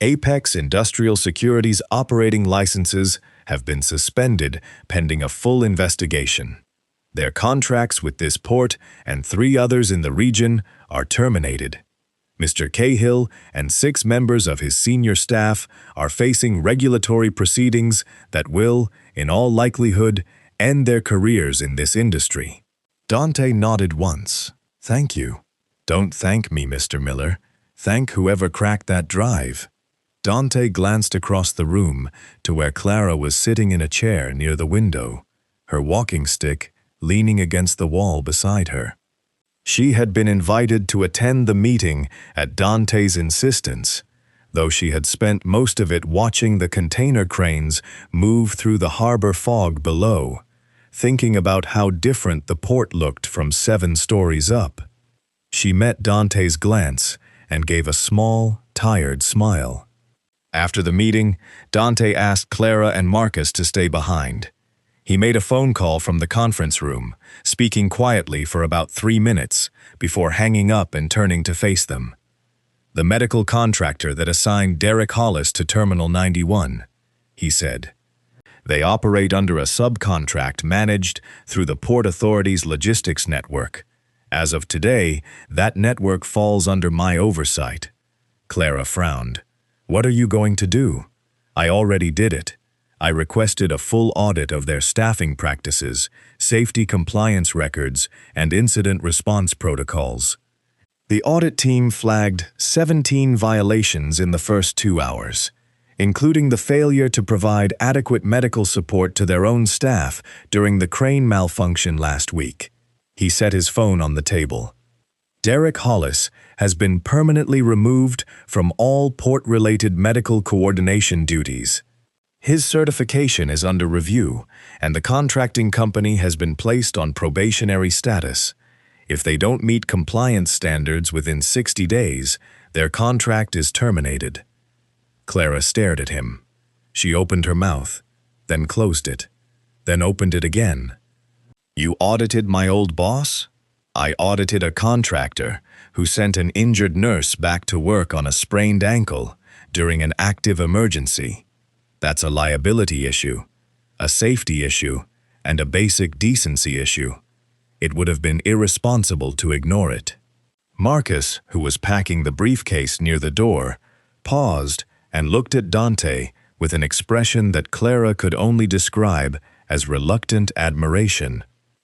Apex Industrial Security's operating licenses have been suspended pending a full investigation. Their contracts with this port and 3 others in the region are terminated. Mr. Cahill and 6 members of his senior staff are facing regulatory proceedings that will, in all likelihood, end their careers in this industry. Dante nodded once. Thank you. Don't thank me, Mr. Miller. Thank whoever cracked that drive. Dante glanced across the room to where Clara was sitting in a chair near the window, her walking stick leaning against the wall beside her. She had been invited to attend the meeting at Dante's insistence, though she had spent most of it watching the container cranes move through the harbor fog below, thinking about how different the port looked from 7 stories up. She met Dante's glance and gave a small, tired smile. After the meeting, Dante asked Clara and Marcus to stay behind. He made a phone call from the conference room, speaking quietly for about 3 minutes before hanging up and turning to face them. The medical contractor that assigned Derek Hollis to Terminal 91, he said. They operate under a subcontract managed through the Port Authority's logistics network. As of today, that network falls under my oversight. Clara frowned. What are you going to do? I already did it. I requested a full audit of their staffing practices, safety compliance records, and incident response protocols. The audit team flagged 17 violations in the first 2 hours, including the failure to provide adequate medical support to their own staff during the crane malfunction last week. He set his phone on the table. Derek Hollis has been permanently removed from all port-related medical coordination duties. His certification is under review, and the contracting company has been placed on probationary status. If they don't meet compliance standards within 60 days, their contract is terminated. Clara stared at him. She opened her mouth, then closed it, then opened it again. You audited my old boss? I audited a contractor who sent an injured nurse back to work on a sprained ankle during an active emergency. That's a liability issue, a safety issue, and a basic decency issue. It would have been irresponsible to ignore it. Marcus, who was packing the briefcase near the door, paused and looked at Dante with an expression that Clara could only describe as reluctant admiration.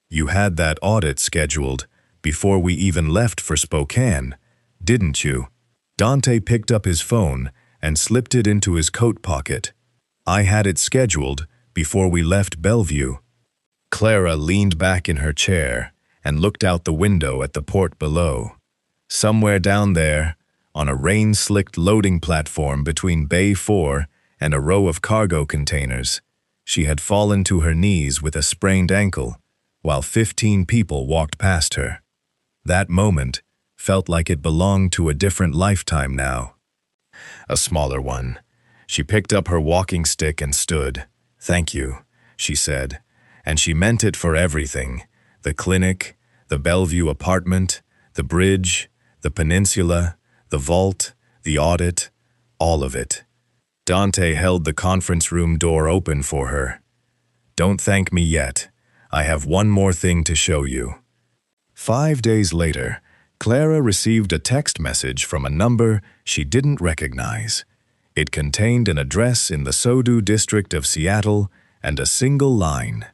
You had that audit scheduled before we even left for Spokane, didn't you? Dante picked up his phone and slipped it into his coat pocket. I had it scheduled before we left Bellevue. Clara leaned back in her chair and looked out the window at the port below. Somewhere down there, on a rain-slicked loading platform between Bay 4 and a row of cargo containers, she had fallen to her knees with a sprained ankle, while 15 people walked past her. That moment felt like it belonged to a different lifetime now. A smaller one. She picked up her walking stick and stood. Thank you, she said, and she meant it for everything. The clinic, the Bellevue apartment, the bridge, the peninsula, the vault, the audit, all of it. Dante held the conference room door open for her. Don't thank me yet. I have one more thing to show you. 5 days later, Clara received a text message from a number she didn't recognize. It contained an address in the Sodhu district of Seattle and a single line,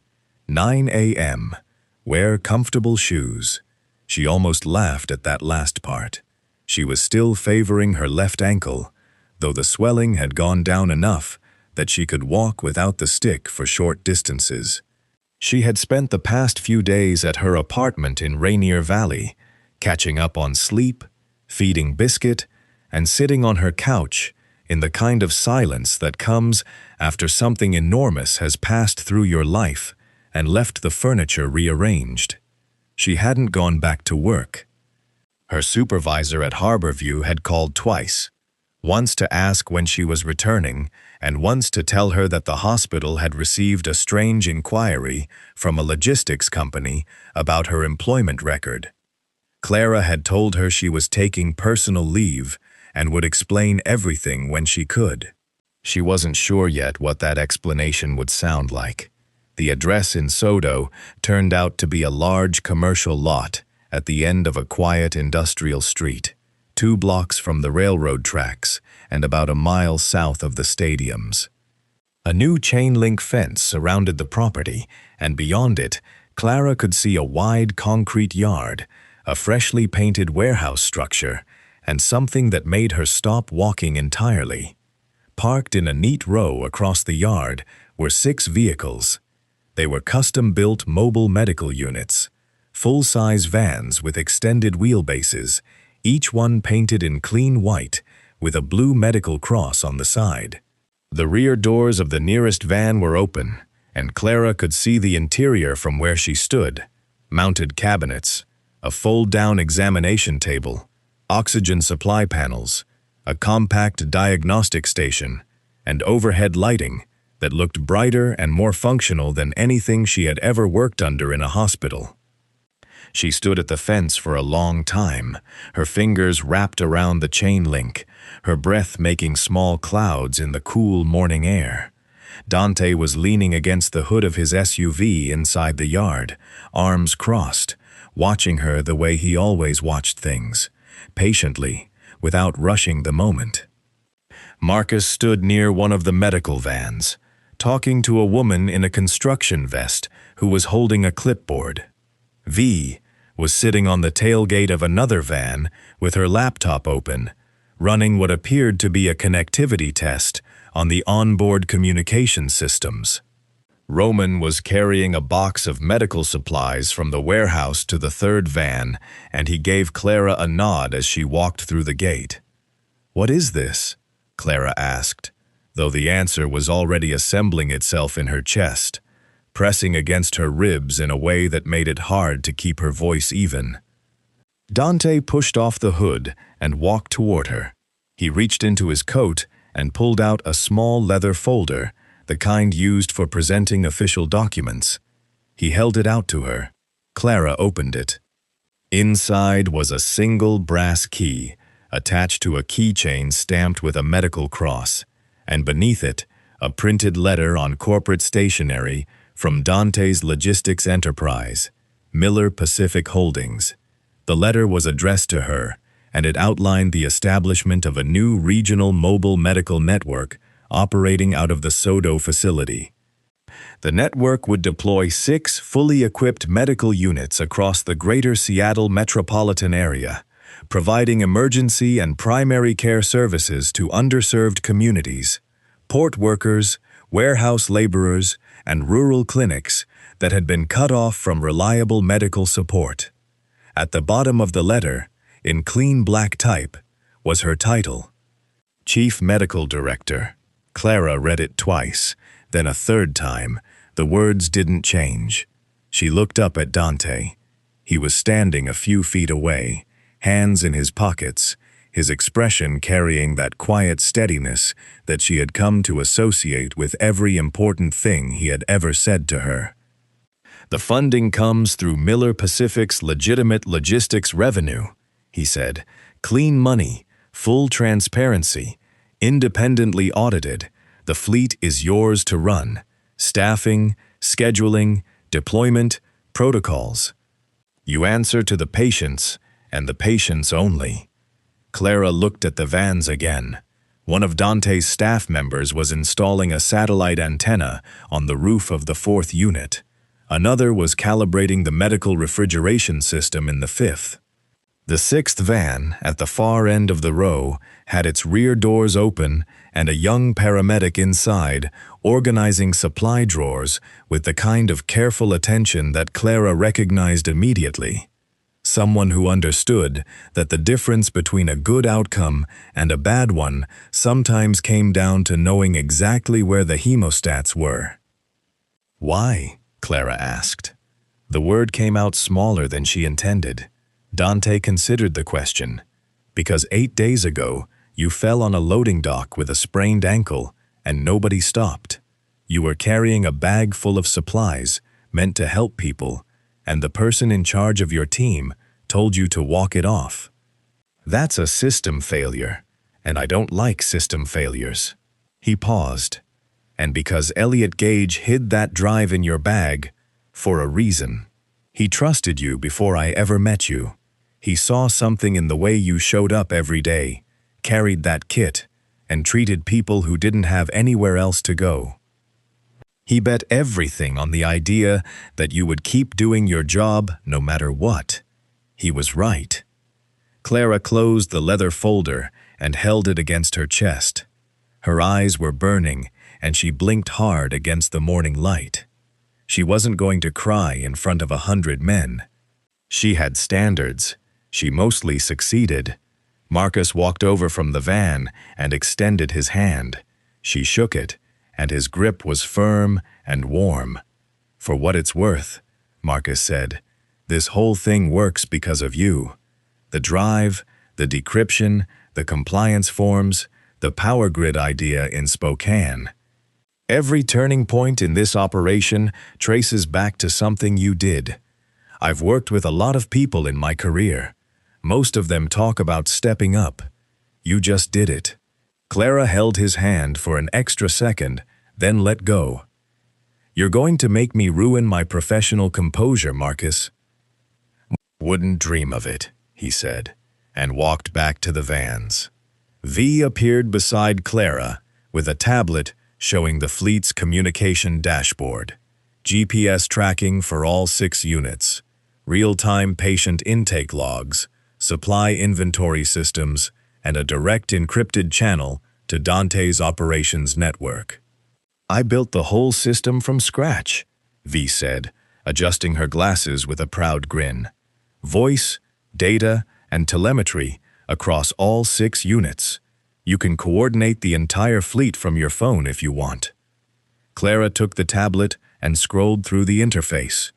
9 a.m., wear comfortable shoes. She almost laughed at that last part. She was still favoring her left ankle, though the swelling had gone down enough that she could walk without the stick for short distances. She had spent the past few days at her apartment in Rainier Valley, catching up on sleep, feeding Biscuit, and sitting on her couch in the kind of silence that comes after something enormous has passed through your life and left the furniture rearranged. She hadn't gone back to work. Her supervisor at Harborview had called twice, once to ask when she was returning and once to tell her that the hospital had received a strange inquiry from a logistics company about her employment record. Clara had told her she was taking personal leave and would explain everything when she could. She wasn't sure yet what that explanation would sound like. The address in Sodo turned out to be a large commercial lot at the end of a quiet industrial street, 2 blocks from the railroad tracks and about a mile south of the stadiums. A new chain-link fence surrounded the property, and beyond it, Clara could see a wide concrete yard, a freshly painted warehouse structure, and something that made her stop walking entirely. Parked in a neat row across the yard were 6 vehicles. They were custom-built mobile medical units, full-size vans with extended wheelbases, each one painted in clean white with a blue medical cross on the side. The rear doors of the nearest van were open, and Clara could see the interior from where she stood. Mounted cabinets, a fold-down examination table, oxygen supply panels, a compact diagnostic station, and overhead lighting that looked brighter and more functional than anything she had ever worked under in a hospital. She stood at the fence for a long time, her fingers wrapped around the chain link, her breath making small clouds in the cool morning air. Dante was leaning against the hood of his SUV inside the yard, arms crossed, watching her the way he always watched things, patiently, without rushing the moment. Marcus stood near one of the medical vans, talking to a woman in a construction vest who was holding a clipboard. V was sitting on the tailgate of another van with her laptop open, running what appeared to be a connectivity test on the onboard communication systems. Roman was carrying a box of medical supplies from the warehouse to the third van, and he gave Clara a nod as she walked through the gate. "What is this?" Clara asked, though the answer was already assembling itself in her chest, pressing against her ribs in a way that made it hard to keep her voice even. Dante pushed off the hood and walked toward her. He reached into his coat and pulled out a small leather folder, the kind used for presenting official documents. He held it out to her. Clara opened it. Inside was a single brass key, attached to a keychain stamped with a medical cross, and beneath it, a printed letter on corporate stationery from Dante's logistics enterprise, Miller Pacific Holdings. The letter was addressed to her, and it outlined the establishment of a new regional mobile medical network operating out of the Sodo facility. The network would deploy 6 fully equipped medical units across the greater Seattle metropolitan area, providing emergency and primary care services to underserved communities, port workers, warehouse laborers, and rural clinics that had been cut off from reliable medical support. At the bottom of the letter, in clean black type, was her title, Chief Medical Director. Clara read it twice, then a third time. The words didn't change. She looked up at Dante. He was standing a few feet away, hands in his pockets, his expression carrying that quiet steadiness that she had come to associate with every important thing he had ever said to her. "The funding comes through Miller Pacific's legitimate logistics revenue," he said. "Clean money, full transparency, independently audited. The fleet is yours to run. Staffing, scheduling, deployment, protocols. You answer to the patients, and the patients only." Clara looked at the vans again. One of Dante's staff members was installing a satellite antenna on the roof of the 4th unit. Another was calibrating the medical refrigeration system in the 5th. The 6th van, at the far end of the row, had its rear doors open and a young paramedic inside, organizing supply drawers with the kind of careful attention that Clara recognized immediately. Someone who understood that the difference between a good outcome and a bad one sometimes came down to knowing exactly where the hemostats were. "Why?" Clara asked. The word came out smaller than she intended. Dante considered the question. "Because 8 days ago, you fell on a loading dock with a sprained ankle, and nobody stopped. You were carrying a bag full of supplies meant to help people, and the person in charge of your team told you to walk it off. That's a system failure, and I don't like system failures." He paused. "And because Elliot Gage hid that drive in your bag, for a reason. He trusted you before I ever met you. He saw something in the way you showed up every day, carried that kit, and treated people who didn't have anywhere else to go. He bet everything on the idea that you would keep doing your job no matter what. He was right. Clara closed the leather folder and held it against her chest. Her eyes were burning, and she blinked hard against the morning light. She wasn't going to cry in front of 100 men. She had standards. She mostly succeeded. Marcus walked over from the van and extended his hand. She shook it, and his grip was firm and warm. "For what it's worth," Marcus said, "this whole thing works because of you. The drive, the decryption, the compliance forms, the power grid idea in Spokane. Every turning point in this operation traces back to something you did. I've worked with a lot of people in my career. Most of them talk about stepping up. You just did it." Clara held his hand for an extra second, then let go. "You're going to make me ruin my professional composure, Marcus." "Wouldn't dream of it," he said, and walked back to the vans. V appeared beside Clara with a tablet showing the fleet's communication dashboard, GPS tracking for all 6 units, real-time patient intake logs, supply inventory systems, and a direct encrypted channel to Dante's operations network. "I built the whole system from scratch," V said, adjusting her glasses with a proud grin. "Voice, data, and telemetry across all 6 units. You can coordinate the entire fleet from your phone if you want." Clara took the tablet and scrolled through the interface.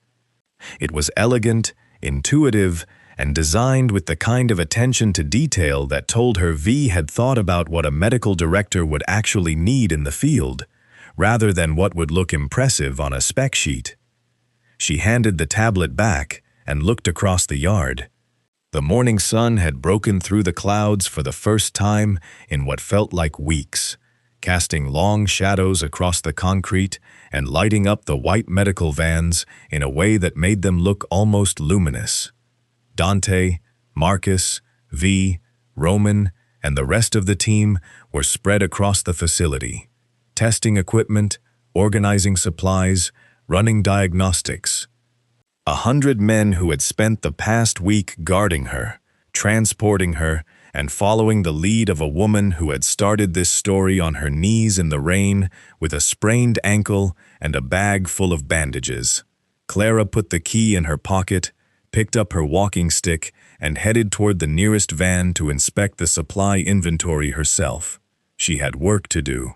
It was elegant, intuitive, and designed with the kind of attention to detail that told her V had thought about what a medical director would actually need in the field, rather than what would look impressive on a spec sheet. She handed the tablet back and looked across the yard. The morning sun had broken through the clouds for the first time in what felt like weeks, casting long shadows across the concrete and lighting up the white medical vans in a way that made them look almost luminous. Dante, Marcus, V, Roman, and the rest of the team were spread across the facility, testing equipment, organizing supplies, running diagnostics. 100 men who had spent the past week guarding her, transporting her, and following the lead of a woman who had started this story on her knees in the rain with a sprained ankle and a bag full of bandages. Clara put the key in her pocket, picked up her walking stick, and headed toward the nearest van to inspect the supply inventory herself. She had work to do.